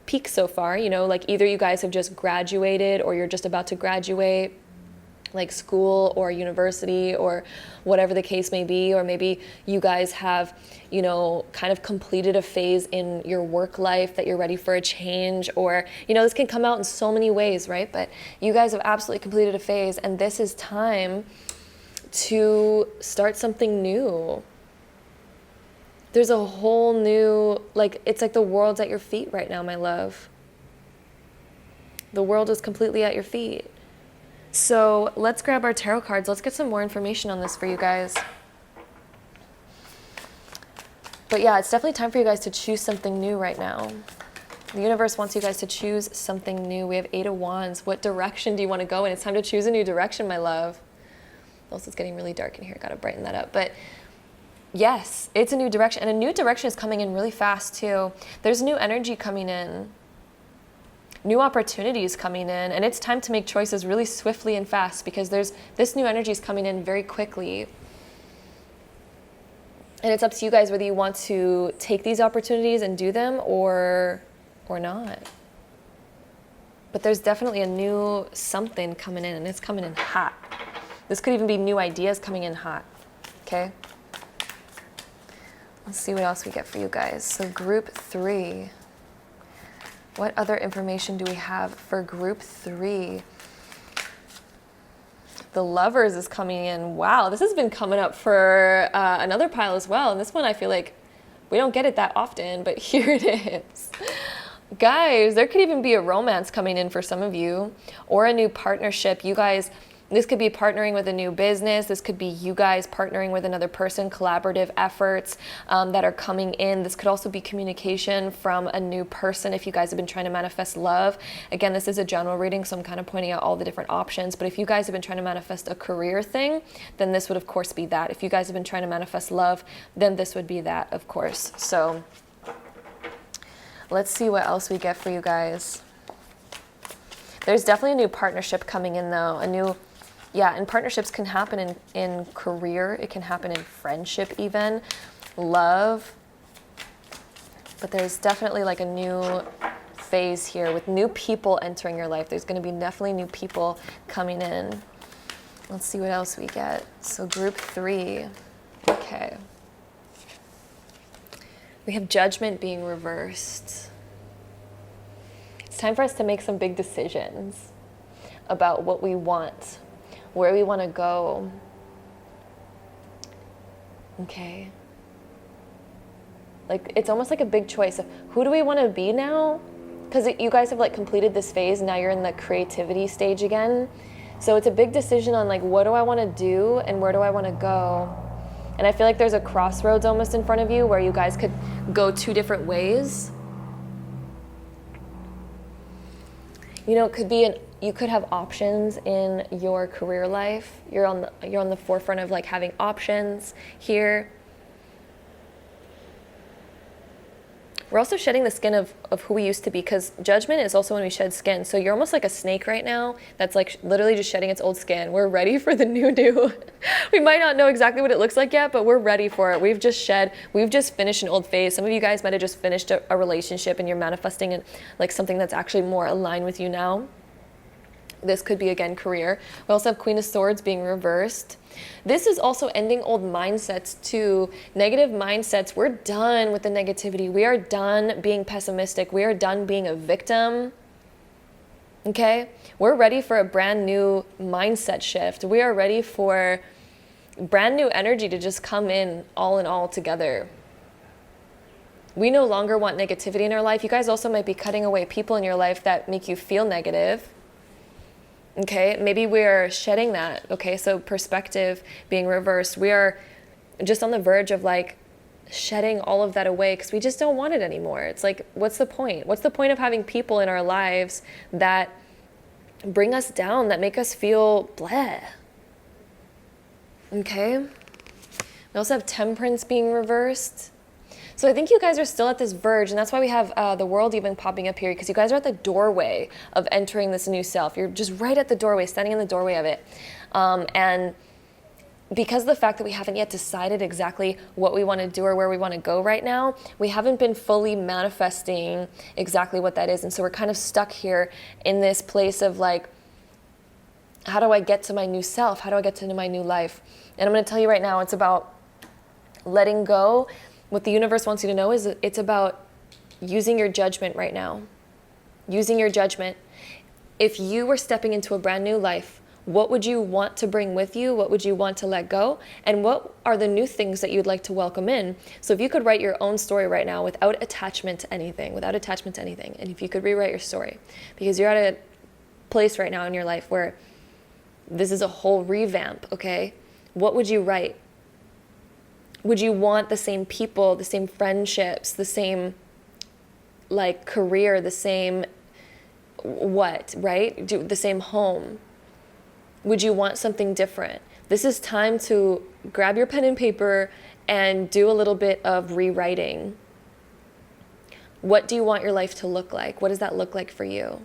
peak so far. You know, like either you guys have just graduated or you're just about to graduate, like school or university or whatever the case may be, or maybe you guys have, you know, kind of completed a phase in your work life that you're ready for a change, or, you know, this can come out in so many ways, right? But you guys have absolutely completed a phase, and this is time to start something new. There's a whole new, like, it's like the world's at your feet right now, my love. The world is completely at your feet. So let's grab our tarot cards. Let's get some more information on this for you guys. But yeah, it's definitely time for you guys to choose something new right now. The universe wants you guys to choose something new. We have 8 of Wands. What direction do you want to go in? It's time to choose a new direction, my love. Also, it's getting really dark in here. Got to brighten that up. But yes, it's a new direction. And a new direction is coming in really fast too. There's new energy coming in. New opportunities coming in, and it's time to make choices really swiftly and fast because there's this new energy is coming in very quickly. And it's up to you guys whether you want to take these opportunities and do them or not. But there's definitely a new something coming in, and it's coming in hot. This could even be new ideas coming in hot, okay? Let's see what else we get for you guys. So group 3. What other information do we have for group 3? The Lovers is coming in. Wow, this has been coming up for another pile as well. And this one, I feel like we don't get it that often, but here it is. Guys, there could even be a romance coming in for some of you, or a new partnership. You guys, this could be partnering with a new business. This could be you guys partnering with another person, collaborative efforts that are coming in. This could also be communication from a new person if you guys have been trying to manifest love. Again, this is a general reading, so I'm kind of pointing out all the different options. But if you guys have been trying to manifest a career thing, then this would, of course, be that. If you guys have been trying to manifest love, then this would be that, of course. So let's see what else we get for you guys. There's definitely a new partnership coming in, though. And partnerships can happen in career. It can happen in friendship even, love. But there's definitely like a new phase here with new people entering your life. There's going to be definitely new people coming in. Let's see what else we get. So group 3. Okay. We have Judgment being reversed. It's time for us to make some big decisions about what we want, where we want to go. Okay. Like, it's almost like a big choice of who do we want to be now? Because you guys have like completed this phase, and now you're in the creativity stage again. So it's a big decision on like, what do I want to do and where do I want to go? And I feel like there's a crossroads almost in front of you where you guys could go 2 different ways. You know, it could be you could have options in your career life. You're on the forefront of like having options here. We're also shedding the skin of who we used to be, because Judgment is also when we shed skin. So you're almost like a snake right now that's like literally just shedding its old skin. We're ready for the new. We might not know exactly what it looks like yet, but we're ready for it. We've just finished an old phase. Some of you guys might have just finished a relationship and you're manifesting like something that's actually more aligned with you now. This could be, again, career. We also have Queen of Swords being reversed. This is also ending old mindsets too. Negative mindsets. We're done with the negativity. We are done being pessimistic. We are done being a victim. Okay? We're ready for a brand new mindset shift. We are ready for brand new energy to just come in all together. We no longer want negativity in our life. You guys also might be cutting away people in your life that make you feel negative. Okay, maybe we're shedding that. Okay, so perspective being reversed. We are just on the verge of like shedding all of that away because we just don't want it anymore. It's like, what's the point? What's the point of having people in our lives that bring us down, that make us feel bleh? Okay, we also have temperance being reversed. So I think you guys are still at this verge, and that's why we have the world even popping up here, because you guys are at the doorway of entering this new self. You're just right at the doorway, standing in the doorway of it. And because of the fact that we haven't yet decided exactly what we want to do or where we want to go right now, we haven't been fully manifesting exactly what that is. And so we're kind of stuck here in this place of like, how do I get to my new self? How do I get to my new life? And I'm going to tell you right now, it's about letting go. What the universe wants you to know is it's about using your judgment right now. Using your judgment. If you were stepping into a brand new life, what would you want to bring with you? What would you want to let go? And what are the new things that you'd like to welcome in? So if you could write your own story right now without attachment to anything, and if you could rewrite your story, because you're at a place right now in your life where this is a whole revamp, okay? What would you write? Would you want the same people, the same friendships, the same like career, the same what, right? The same home? Would you want something different? This is time to grab your pen and paper and do a little bit of rewriting. What do you want your life to look like? What does that look like for you?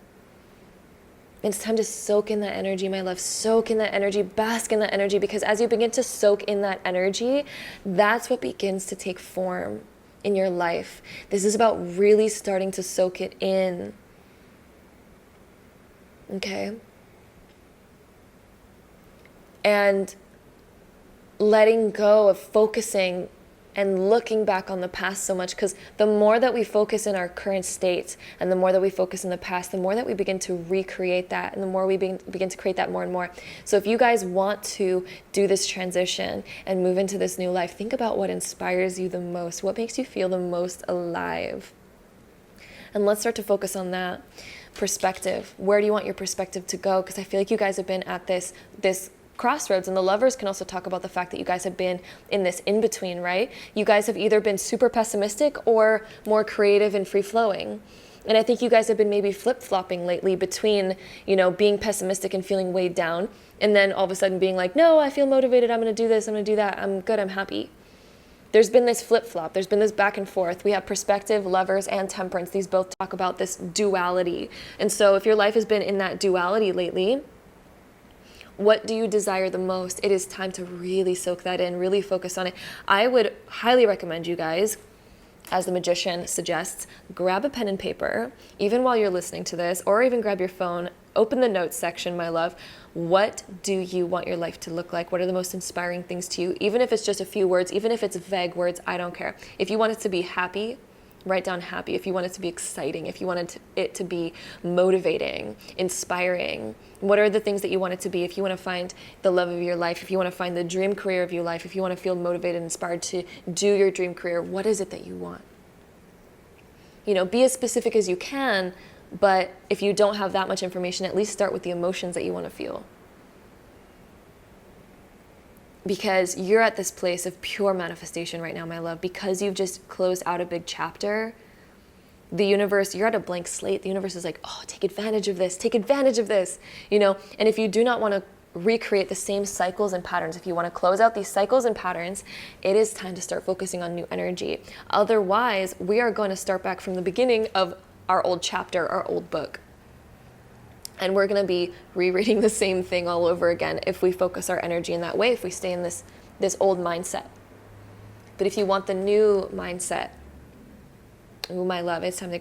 It's time to soak in that energy, my love. Soak in that energy, bask in that energy, because as you begin to soak in that energy, that's what begins to take form in your life. This is about really starting to soak it in. Okay? And letting go of focusing and looking back on the past so much, because the more that we focus in our current state and the more that we focus in the past, the more that we begin to recreate that, and the more we begin to create that more and more. So if you guys want to do this transition and move into this new life, think about what inspires you the most, what makes you feel the most alive. And let's start to focus on that perspective. Where do you want your perspective to go? Because I feel like you guys have been at this crossroads, and the lovers can also talk about the fact that you guys have been in this in-between, right? You guys have either been super pessimistic or more creative and free-flowing. And I think you guys have been maybe flip-flopping lately between, being pessimistic and feeling weighed down, and then all of a sudden being like, no, I feel motivated, I'm going to do this, I'm going to do that, I'm good, I'm happy. There's been this flip-flop, there's been this back and forth. We have perspective, lovers, and temperance. These both talk about this duality. And so if your life has been in that duality lately, what do you desire the most? It is time to really soak that in, really focus on it. I would highly recommend you guys, as the magician suggests, grab a pen and paper, even while you're listening to this, or even grab your phone, open the notes section, my love. What do you want your life to look like? What are the most inspiring things to you? Even if it's just a few words, even if it's vague words, I don't care. If you want it to be happy, write down happy. If you want it to be exciting, if you want it to be motivating, inspiring, what are the things that you want it to be? If you want to find the love of your life, if you want to find the dream career of your life, if you want to feel motivated and inspired to do your dream career, what is it that you want? Be as specific as you can, but if you don't have that much information, at least start with the emotions that you want to feel. Because you're at this place of pure manifestation right now, my love. Because you've just closed out a big chapter, the universe, you're at a blank slate. The universe is like, oh, take advantage of this, And if you do not want to recreate the same cycles and patterns, if you want to close out these cycles and patterns, it is time to start focusing on new energy. Otherwise, we are going to start back from the beginning of our old chapter, our old book. And we're going to be rereading the same thing all over again if we focus our energy in that way, if we stay in this old mindset. But if you want the new mindset, ooh, my love, it's time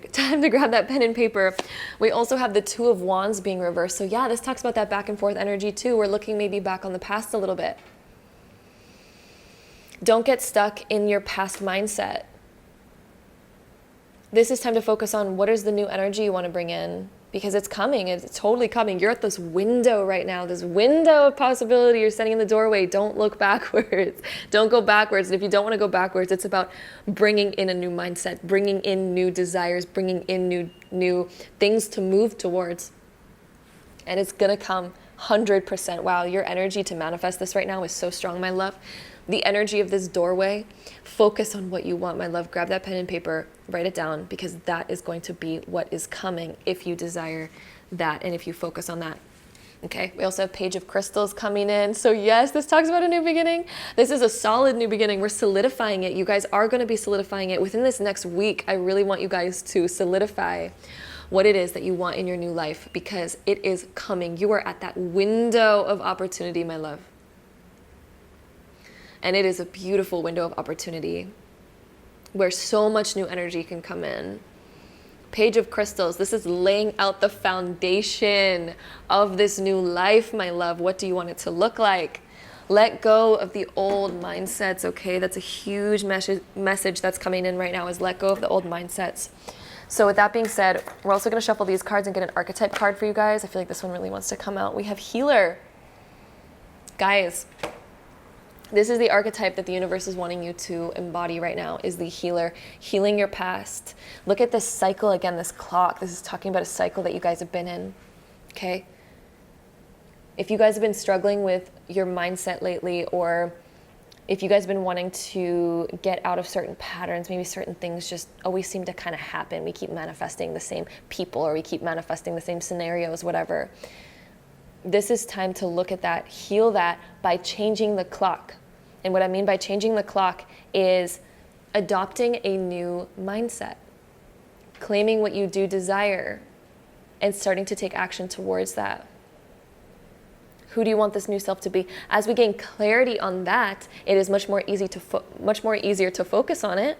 to grab that pen and paper. We also have the Two of Wands being reversed. So yeah, this talks about that back and forth energy too. We're looking maybe back on the past a little bit. Don't get stuck in your past mindset. This is time to focus on what is the new energy you want to bring in. because it's coming. It's totally coming. You're at this window right now, this window of possibility. You're standing in the doorway. Don't look backwards. Don't go backwards. And if you don't want to go backwards, it's about bringing in a new mindset, bringing in new desires, bringing in new things to move towards. And it's going to come 100%. Wow, your energy to manifest this right now is so strong, my love. The energy of this doorway, focus on what you want, my love. Grab that pen and paper, write it down, because that is going to be what is coming if you desire that and if you focus on that. Okay, we also have Page of Crystals coming in. So yes, this talks about a new beginning. This is a solid new beginning. We're solidifying it. You guys are going to be solidifying it within this next week. I really want you guys to solidify what it is that you want in your new life, because it is coming. You are at that window of opportunity, my love. And it is a beautiful window of opportunity where so much new energy can come in. Page of Crystals, this is laying out the foundation of this new life, my love. What do you want it to look like? Let go of the old mindsets, okay? That's a huge message that's coming in right now, is let go of the old mindsets. So with that being said, we're also going to shuffle these cards and get an archetype card for you guys. I feel like this one really wants to come out. We have Healer. Guys, this is the archetype that the universe is wanting you to embody right now, is the healer, healing your past. Look at this cycle again, this clock. This is talking about a cycle that you guys have been in, okay? If you guys have been struggling with your mindset lately, or if you guys have been wanting to get out of certain patterns, maybe certain things just always seem to kind of happen. We keep manifesting the same people, or we keep manifesting the same scenarios, whatever. This is time to look at that, heal that by changing the clock. And what I mean by changing the clock is adopting a new mindset, claiming what you do desire, and starting to take action towards that. Who do you want this new self to be? As we gain clarity on that, it is much more easier to focus on it.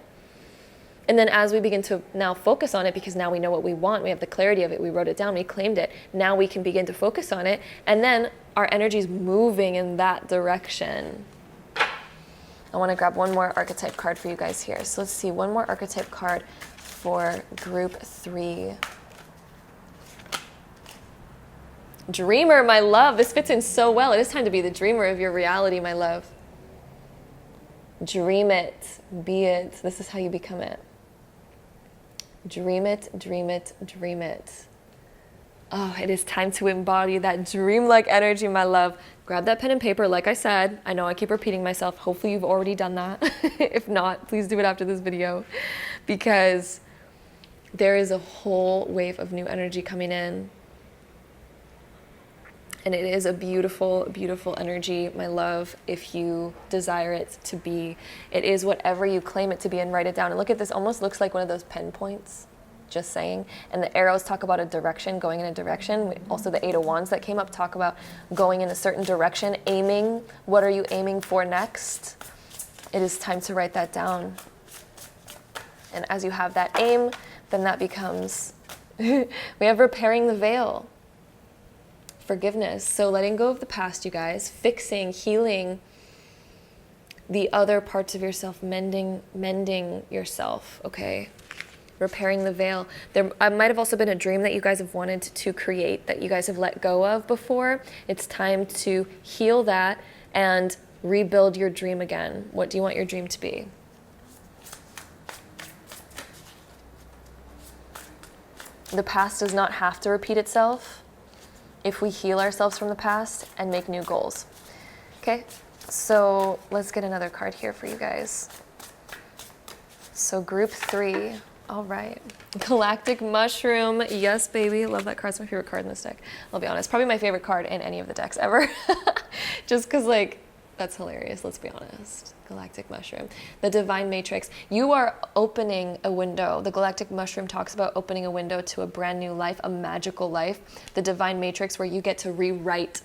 And then as we begin to now focus on it, because now we know what we want, we have the clarity of it, we wrote it down, we claimed it, now we can begin to focus on it, and then our energy is moving in that direction. I want to grab one more archetype card for you guys here. So let's see, one more archetype card for group 3. Dreamer, my love. This fits in so well. It is time to be the dreamer of your reality, my love. Dream it, be it. This is how you become it. Dream it, dream it, dream it. Oh, it is time to embody that dreamlike energy, my love. Grab that pen and paper, like I said. I know I keep repeating myself. Hopefully you've already done that. If not, please do it after this video, because there is a whole wave of new energy coming in. And it is a beautiful, beautiful energy, my love, if you desire it to be. It is whatever you claim it to be, and write it down. And look at this, almost looks like one of those pen points, just saying. And the arrows talk about a direction, going in a direction. Also the 8 of Wands that came up talk about going in a certain direction, aiming. What are you aiming for next? It is time to write that down. And as you have that aim, then that becomes, we have repairing the veil. Forgiveness. So letting go of the past, you guys, fixing, healing the other parts of yourself, mending yourself, okay? Repairing the veil. There might have also been a dream that you guys have wanted to create that you guys have let go of before. It's time to heal that and rebuild your dream again. What do you want your dream to be? The past does not have to repeat itself if we heal ourselves from the past and make new goals. Okay, so let's get another card here for you guys. So group 3, all right. Galactic Mushroom, yes baby, love that card. It's my favorite card in this deck. I'll be honest, probably my favorite card in any of the decks ever. Just cause like, that's hilarious, let's be honest. Galactic Mushroom. The Divine Matrix. You are opening a window. The Galactic Mushroom talks about opening a window to a brand new life, a magical life. The Divine Matrix, where you get to rewrite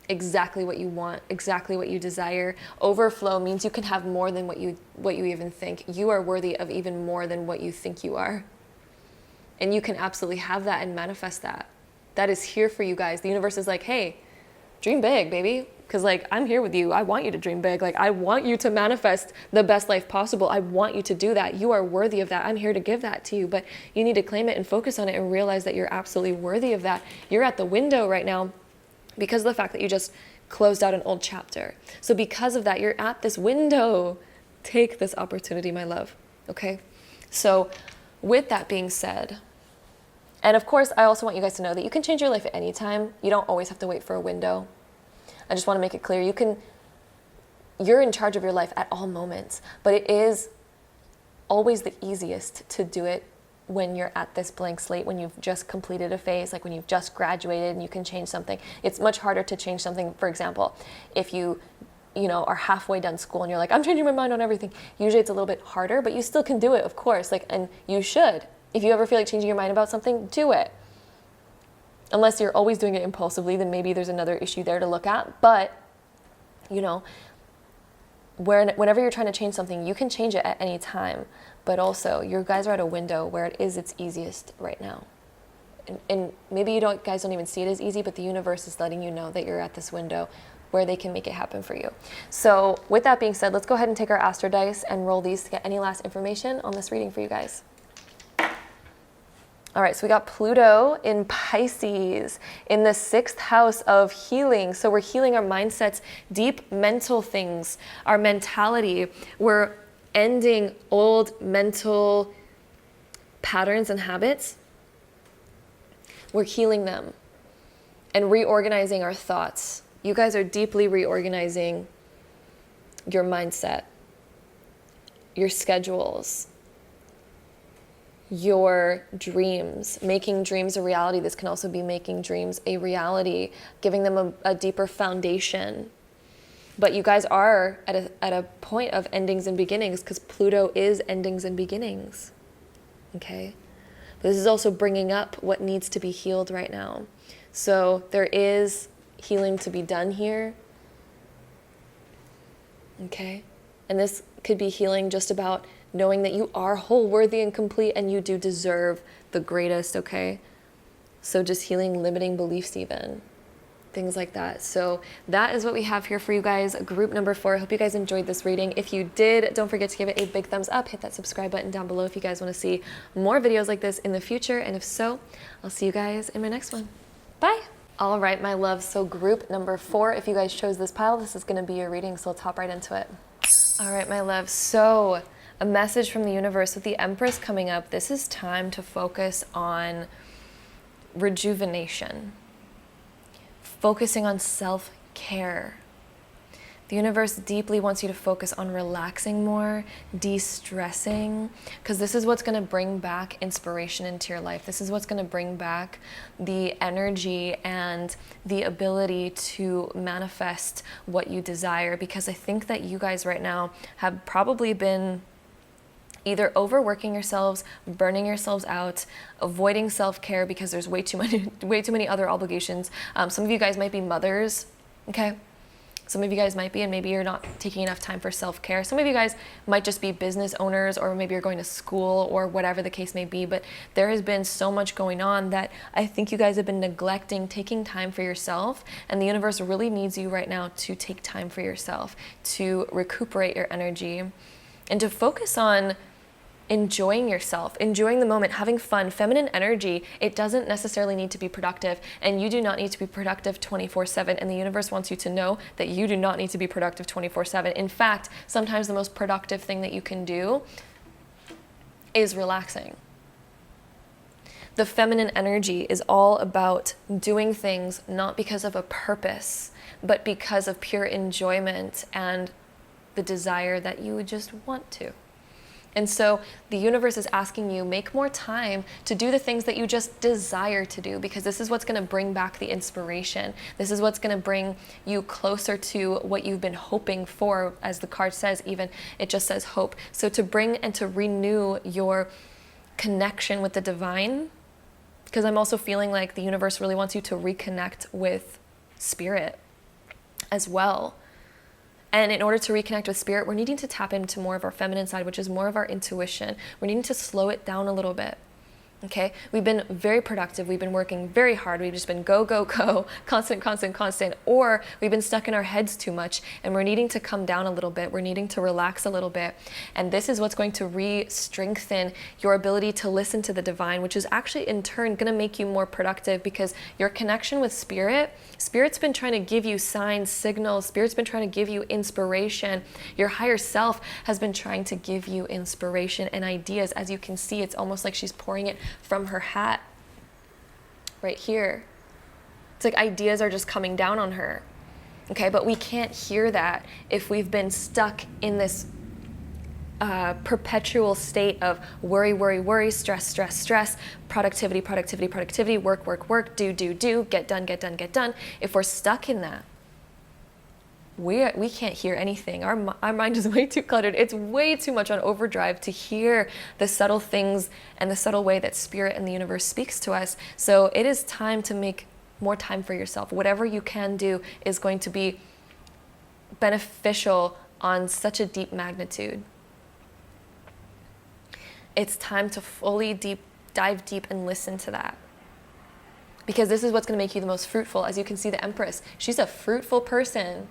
exactly what you want, exactly what you desire. Overflow means you can have more than what you even think. You are worthy of even more than what you think you are. And you can absolutely have that and manifest that. That is here for you guys. The universe is like, hey, dream big, baby. because like I'm here with you. I want you to dream big. Like I want you to manifest the best life possible. I want you to do that. You are worthy of that. I'm here to give that to you, but you need to claim it and focus on it and realize that you're absolutely worthy of that. You're at the window right now because of the fact that you just closed out an old chapter. So because of that, you're at this window. Take this opportunity, my love. Okay? So with that being said, and of course, I also want you guys to know that you can change your life at any time. You don't always have to wait for a window. I just want to make it clear, you're in charge of your life at all moments, but it is always the easiest to do it when you're at this blank slate, when you've just completed a phase, like when you've just graduated and you can change something. It's much harder to change something, for example, if you are halfway done school and you're like, I'm changing my mind on everything. Usually it's a little bit harder, but you still can do it, of course, and you should. If you ever feel like changing your mind about something, do it. Unless you're always doing it impulsively, then maybe there's another issue there to look at. But, whenever you're trying to change something, you can change it at any time. But also, you guys are at a window where it's easiest right now. And maybe you guys don't even see it as easy, but the universe is letting you know that you're at this window where they can make it happen for you. So with that being said, let's go ahead and take our Astro Dice and roll these to get any last information on this reading for you guys. All right, so we got Pluto in Pisces in the 6th house of healing. So we're healing our mindsets, deep mental things, our mentality. We're ending old mental patterns and habits. We're healing them and reorganizing our thoughts. You guys are deeply reorganizing your mindset, your schedules, your dreams, making dreams a reality. This can also be making dreams a reality, giving them a deeper foundation. But you guys are at a point of endings and beginnings, because Pluto is endings and beginnings. Okay? But this is also bringing up what needs to be healed right now. So there is healing to be done here. Okay? And this could be healing just about knowing that you are whole, worthy, and complete, and you do deserve the greatest, okay? So just healing limiting beliefs even, things like that. So that is what we have here for you guys, group number 4. I hope you guys enjoyed this reading. If you did, don't forget to give it a big thumbs up, hit that subscribe button down below if you guys want to see more videos like this in the future. And if so, I'll see you guys in my next one. Bye. All right, my loves, so group number 4, if you guys chose this pile, this is going to be your reading, so let's hop right into it. All right, my loves, so a message from the universe with the Empress coming up. This is time to focus on rejuvenation, focusing on self-care. The universe deeply wants you to focus on relaxing more, de-stressing, because this is what's going to bring back inspiration into your life. This is what's going to bring back the energy and the ability to manifest what you desire, because I think that you guys right now have probably been either overworking yourselves, burning yourselves out, avoiding self-care because there's way too many other obligations. Some of you guys might be mothers, okay? Some of you guys might be, and maybe you're not taking enough time for self-care. Some of you guys might just be business owners, or maybe you're going to school, or whatever the case may be. But there has been so much going on that I think you guys have been neglecting taking time for yourself. And the universe really needs you right now to take time for yourself, to recuperate your energy, and to focus on enjoying yourself, enjoying the moment, having fun. Feminine energy, it doesn't necessarily need to be productive, and you do not need to be productive 24/7, and the universe wants you to know that you do not need to be productive 24/7. In fact, sometimes the most productive thing that you can do is relaxing. The feminine energy is all about doing things not because of a purpose, but because of pure enjoyment and the desire that you would just want to. And so the universe is asking you, make more time to do the things that you just desire to do, because this is what's going to bring back the inspiration. This is what's going to bring you closer to what you've been hoping for. As the card says, even it just says hope. So to bring and to renew your connection with the divine, because I'm also feeling like the universe really wants you to reconnect with spirit as well. And in order to reconnect with spirit, we're needing to tap into more of our feminine side, which is more of our intuition. We're needing to slow it down a little bit, Okay, we've been very productive, we've been working very hard, we've just been go, go, go, constant, constant, constant, or we've been stuck in our heads too much and we're needing to come down a little bit, we're needing to relax a little bit. And this is what's going to re-strengthen your ability to listen to the divine, which is actually in turn going to make you more productive, because your connection with Spirit's been trying to give you signs, signals, Spirit's been trying to give you inspiration. Your higher self has been trying to give you inspiration and ideas. As you can see, it's almost like she's pouring it from her hat right here. It's like ideas are just coming down on her. Okay, but we can't hear that if we've been stuck in this perpetual state of worry, worry, worry, stress, stress, stress, productivity, productivity, productivity, work, work, work, do, get done, get done, get done. If we're stuck in that, we can't hear anything. Our mind is way too cluttered. It's way too much on overdrive to hear the subtle things and the subtle way that Spirit and the universe speaks to us. So it is time to make more time for yourself. Whatever you can do is going to be beneficial on such a deep magnitude. It's time to fully dive deep and listen to that. Because this is what's going to make you the most fruitful. As you can see, the Empress, she's a fruitful person.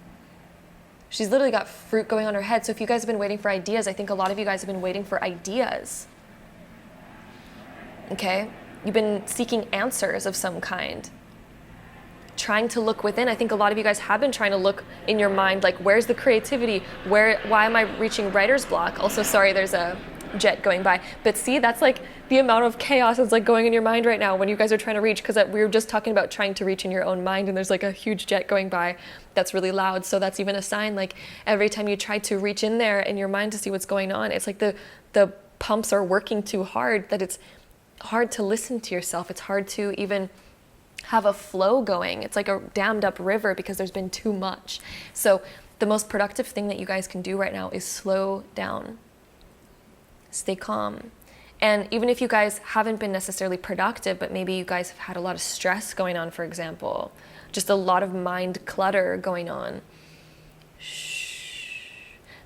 She's literally got fruit going on her head. So if you guys have been waiting for ideas, I think a lot of you guys have been waiting for ideas. Okay? You've been seeking answers of some kind. Trying to look within. I think a lot of you guys have been trying to look in your mind, like, where's the creativity? Why am I reaching writer's block? Also, sorry, there's a jet going by. But see, that's like the amount of chaos that's like going in your mind right now when you guys are trying to reach, because we were just talking about trying to reach in your own mind, and there's like a huge jet going by that's really loud. So that's even a sign, like every time you try to reach in there in your mind to see what's going on, it's like the pumps are working too hard, that it's hard to listen to yourself. It's hard to even have a flow going. It's like a dammed up river because there's been too much. So the most productive thing that you guys can do right now is slow down. Stay calm. And even if you guys haven't been necessarily productive, but maybe you guys have had a lot of stress going on, for example, just a lot of mind clutter going on, shh.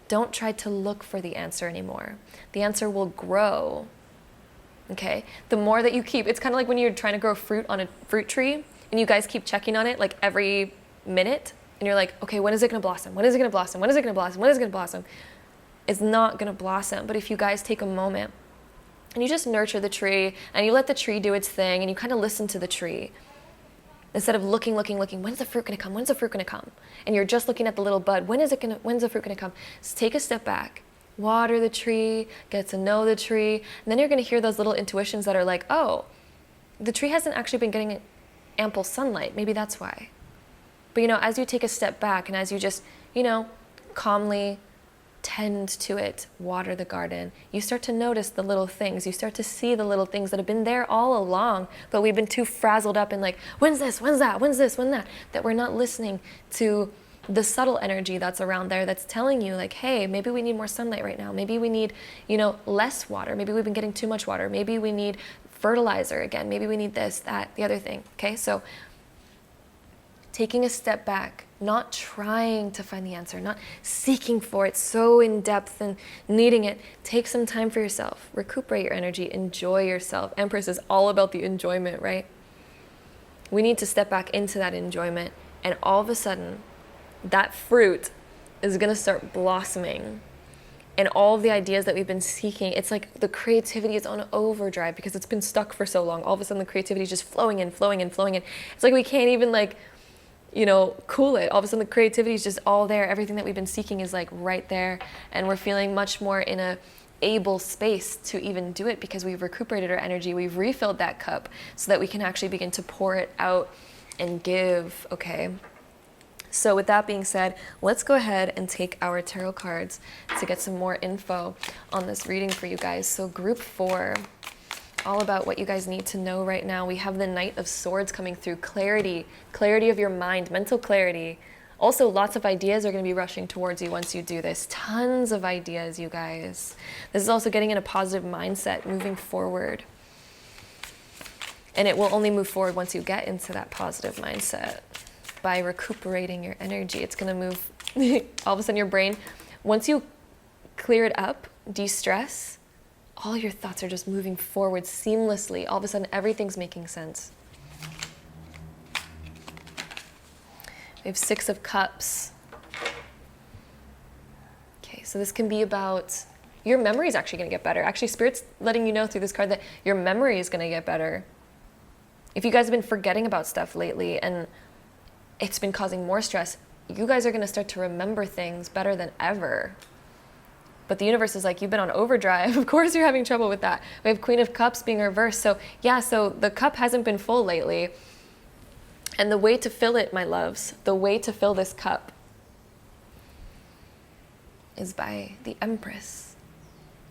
Don't try to look for the answer anymore. The answer will grow. Okay? The more that you keep, it's kind of like when you're trying to grow fruit on a fruit tree and you guys keep checking on it like every minute and you're like, okay, when is it going to blossom? When is it going to blossom? When is it going to blossom? When is it going to blossom? It's not going to blossom. But if you guys take a moment and you just nurture the tree and you let the tree do its thing and you kind of listen to the tree instead of looking, when's the fruit going to come? When's the fruit going to come? And you're just looking at the little bud. When's the fruit going to come? Just take a step back, water the tree, get to know the tree. And then you're going to hear those little intuitions that are like, oh, the tree hasn't actually been getting ample sunlight. Maybe that's why. But, as you take a step back and as you just, calmly tend to it, water the garden, you start to notice the little things. You start to see the little things that have been there all along, but we've been too frazzled up in like, when's this, when's that, when's this, when that we're not listening to the subtle energy that's around there that's telling you like, hey, maybe we need more sunlight right now. Maybe we need, less water. Maybe we've been getting too much water. Maybe we need fertilizer again. Maybe we need this, that, the other thing. Okay, so taking a step back, not trying to find the answer, not seeking for it so in depth and needing it. Take some time for yourself, recuperate your energy, enjoy yourself. Empress is all about the enjoyment, right? We need to step back into that enjoyment, and all of a sudden, that fruit is going to start blossoming. And all of the ideas that we've been seeking, it's like the creativity is on overdrive because it's been stuck for so long. All of a sudden, the creativity is just flowing in, flowing in, flowing in. It's like we can't even cool it. All of a sudden the creativity is just all there. Everything that we've been seeking is like right there. And we're feeling much more in a able space to even do it because we've recuperated our energy. We've refilled that cup so that we can actually begin to pour it out and give. Okay. So with that being said, let's go ahead and take our tarot cards to get some more info on this reading for you guys. So group 4, all about what you guys need to know right now. We have the Knight of Swords coming through. Clarity of your mind, mental clarity. Also, lots of ideas are going to be rushing towards you once you do this. Tons of ideas, you guys. This is also getting in a positive mindset, moving forward. And it will only move forward once you get into that positive mindset by recuperating your energy. It's going to move all of a sudden your brain, once you clear it up, de-stress, all your thoughts are just moving forward seamlessly. All of a sudden, everything's making sense. We have 6 of Cups. Okay, so this can be about your memory is actually going to get better. Actually, Spirit's letting you know through this card that your memory is going to get better. If you guys have been forgetting about stuff lately and it's been causing more stress, you guys are going to start to remember things better than ever. But the universe is like, you've been on overdrive. Of course you're having trouble with that. We have Queen of Cups being reversed. So yeah, so the cup hasn't been full lately. And the way to fill it, my loves, the way to fill this cup is by the Empress.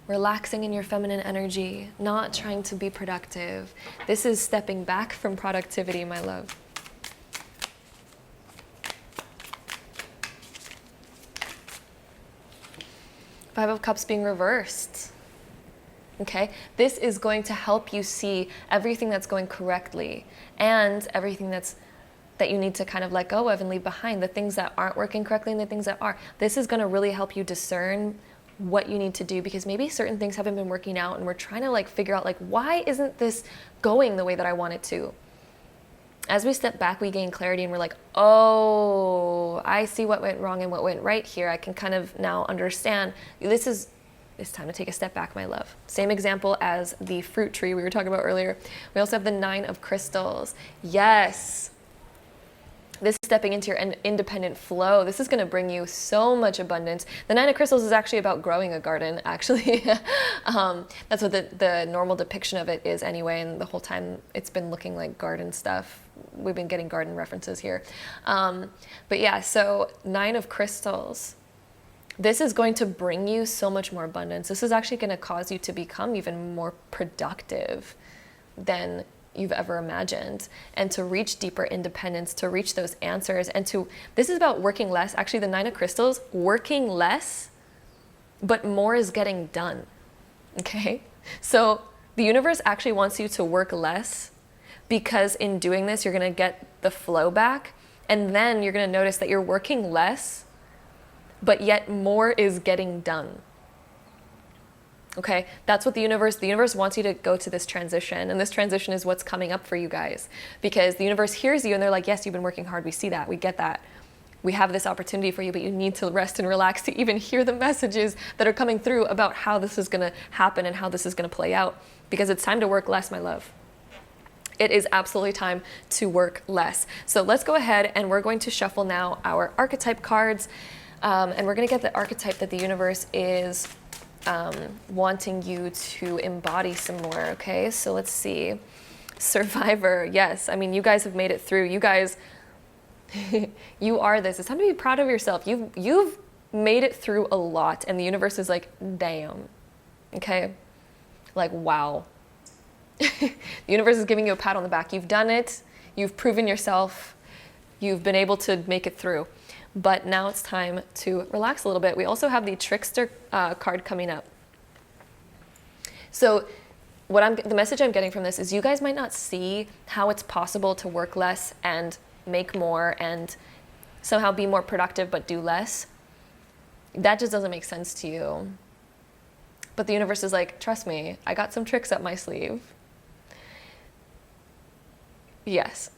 Relaxing in your feminine energy, not trying to be productive. This is stepping back from productivity, my love. Five of Cups being reversed. Okay, this is going to help you see everything that's going correctly and everything that you need to kind of let go of and leave behind, the things that aren't working correctly and the things that are. This is going to really help you discern what you need to do, because maybe certain things haven't been working out and we're trying to like figure out like, why isn't this going the way that I want it to? As we step back, we gain clarity and we're like, oh, I see what went wrong and what went right here. I can kind of now understand it's time to take a step back, my love. Same example as the fruit tree we were talking about earlier. We also have the 9 of Crystals. Yes. This is stepping into your independent flow. This is going to bring you so much abundance. The 9 of Crystals is actually about growing a garden, actually. That's what the normal depiction of it is anyway, and the whole time it's been looking like garden stuff. We've been getting garden references here. But yeah, so 9 of Crystals. This is going to bring you so much more abundance. This is actually going to cause you to become even more productive than you've ever imagined, and to reach deeper independence, to reach those answers, and this is about working less. Actually, the 9 of Crystals, working less, but more is getting done, okay? So the universe actually wants you to work less, because in doing this, you're gonna get the flow back, and then you're gonna notice that you're working less, but yet more is getting done. Okay, that's what the universe wants you to go to this transition, and this transition is what's coming up for you guys, because the universe hears you and they're like, yes, you've been working hard, we see that, we get that, we have this opportunity for you, but you need to rest and relax to even hear the messages that are coming through about how this is going to happen and how this is going to play out, because it's time to work less, my love. It is absolutely time to work less. So let's go ahead and we're going to shuffle now our archetype cards, and we're going to get the archetype that the universe is wanting you to embody some more. Okay, so let's see. Survivor. Yes, I mean, you guys have made it through. You guys, you are this. It's time to be proud of yourself. You've made it through a lot, and the universe is like, damn. Okay, like, wow. The universe is giving you a pat on the back. You've done it. You've proven yourself. You've been able to make it through. But now it's time to relax a little bit. We also have the Trickster card coming up. So the message I'm getting from this is you guys might not see how it's possible to work less and make more and somehow be more productive but do less. That just doesn't make sense to you. But the universe is like, trust me, I got some tricks up my sleeve. Yes.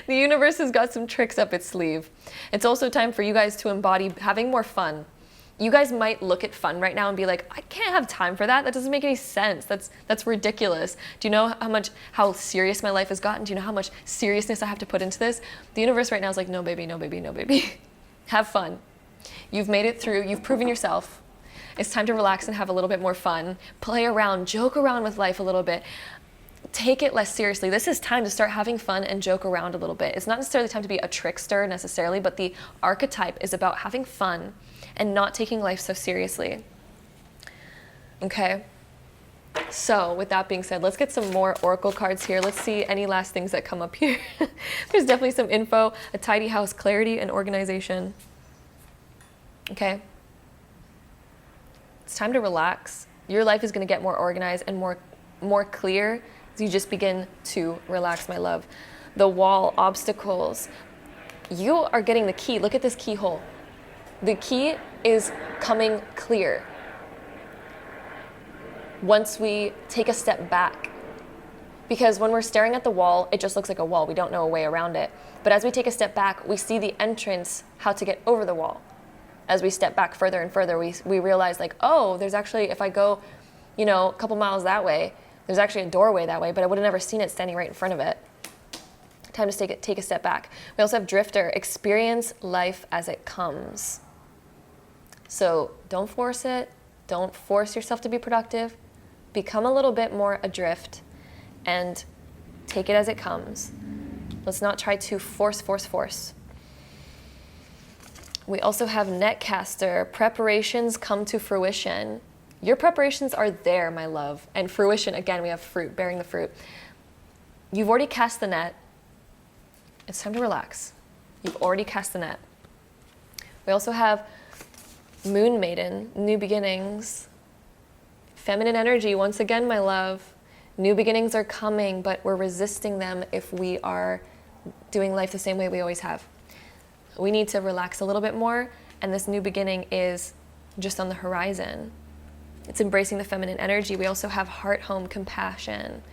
The universe has got some tricks up its sleeve. It's also time for you guys to embody having more fun. You guys might look at fun right now and be like, I can't have time for that. That doesn't make any sense. That's ridiculous. Do you know how serious my life has gotten? Do you know how much seriousness I have to put into this? The universe right now is like, no, baby, no, baby, no, baby. Have fun. You've made it through. You've proven yourself. It's time to relax and have a little bit more fun. Play around, joke around with life a little bit. Take it less seriously. This is time to start having fun and joke around a little bit. It's not necessarily time to be a trickster necessarily, but the archetype is about having fun and not taking life so seriously. Okay? So with that being said, let's get some more oracle cards here. Let's see any last things that come up here. There's definitely some info, a tidy house, clarity, and organization. Okay? It's time to relax. Your life is going to get more organized and more clear as you just begin to relax, my love. The wall, obstacles. You are getting the key. Look at this keyhole. The key is coming clear. once we take a step back. Because when we're staring at the wall, it just looks like a wall. We don't know a way around it. But as we take a step back, we see the entrance, how to get over the wall. As we step back further and further, we realize like, oh, there's actually, if I go, you know, a couple miles that way, there's actually a doorway that way, but I would have never seen it standing right in front of it. Time to take a step back. We also have drifter, experience life as it comes. So don't force it. Don't force yourself to be productive. Become a little bit more adrift and take it as it comes. Let's not try to force. We also have netcaster, preparations come to fruition. Your preparations are there, my love. And fruition, again, we have fruit, bearing the fruit. You've already cast the net. It's time to relax. You've already cast the net. We also have moon maiden, new beginnings. Feminine energy, once again, my love. New beginnings are coming, but we're resisting them if we are doing life the same way we always have. We need to relax a little bit more, and this new beginning is just on the horizon. It's embracing the feminine energy. We also have heart, home, compassion.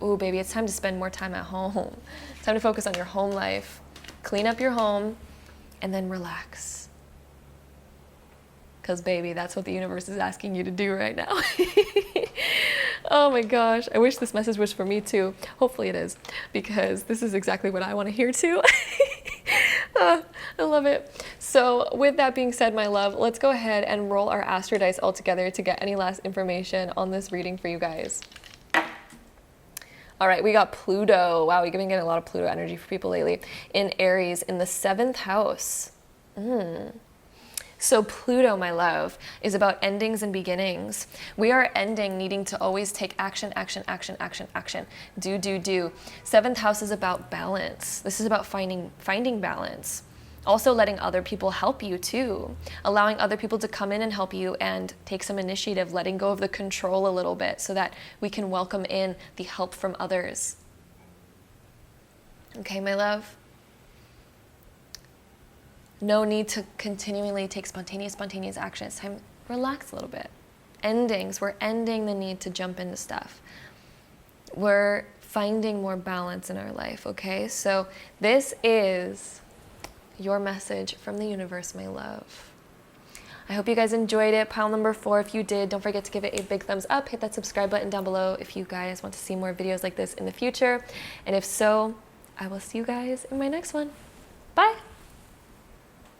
Ooh, baby, it's time to spend more time at home. It's time to focus on your home life. Clean up your home, and then relax. Because, baby, that's what the universe is asking you to do right now. Oh my gosh, I wish this message was for me too. Hopefully it is, because this is exactly what I want to hear too. I love it. So with that being said, my love, let's go ahead and roll our astro dice all together to get any last information on this reading for you guys. All right, we got Pluto. Wow, we've been getting a lot of Pluto energy for people lately. In Aries, in the 7th house. So Pluto, my love, is about endings and beginnings. We are ending needing to always take action. Do. 7th house is about balance. This is about finding balance. Also letting other people help you too. Allowing other people to come in and help you and take some initiative, letting go of the control a little bit so that we can welcome in the help from others. Okay, my love? No need to continually take spontaneous action. It's time, relax a little bit. Endings, we're ending the need to jump into stuff. We're finding more balance in our life, okay? So this is your message from the universe, my love. I hope you guys enjoyed it. Pile number 4, if you did, don't forget to give it a big thumbs up. Hit that subscribe button down below if you guys want to see more videos like this in the future. And if so, I will see you guys in my next one. Bye.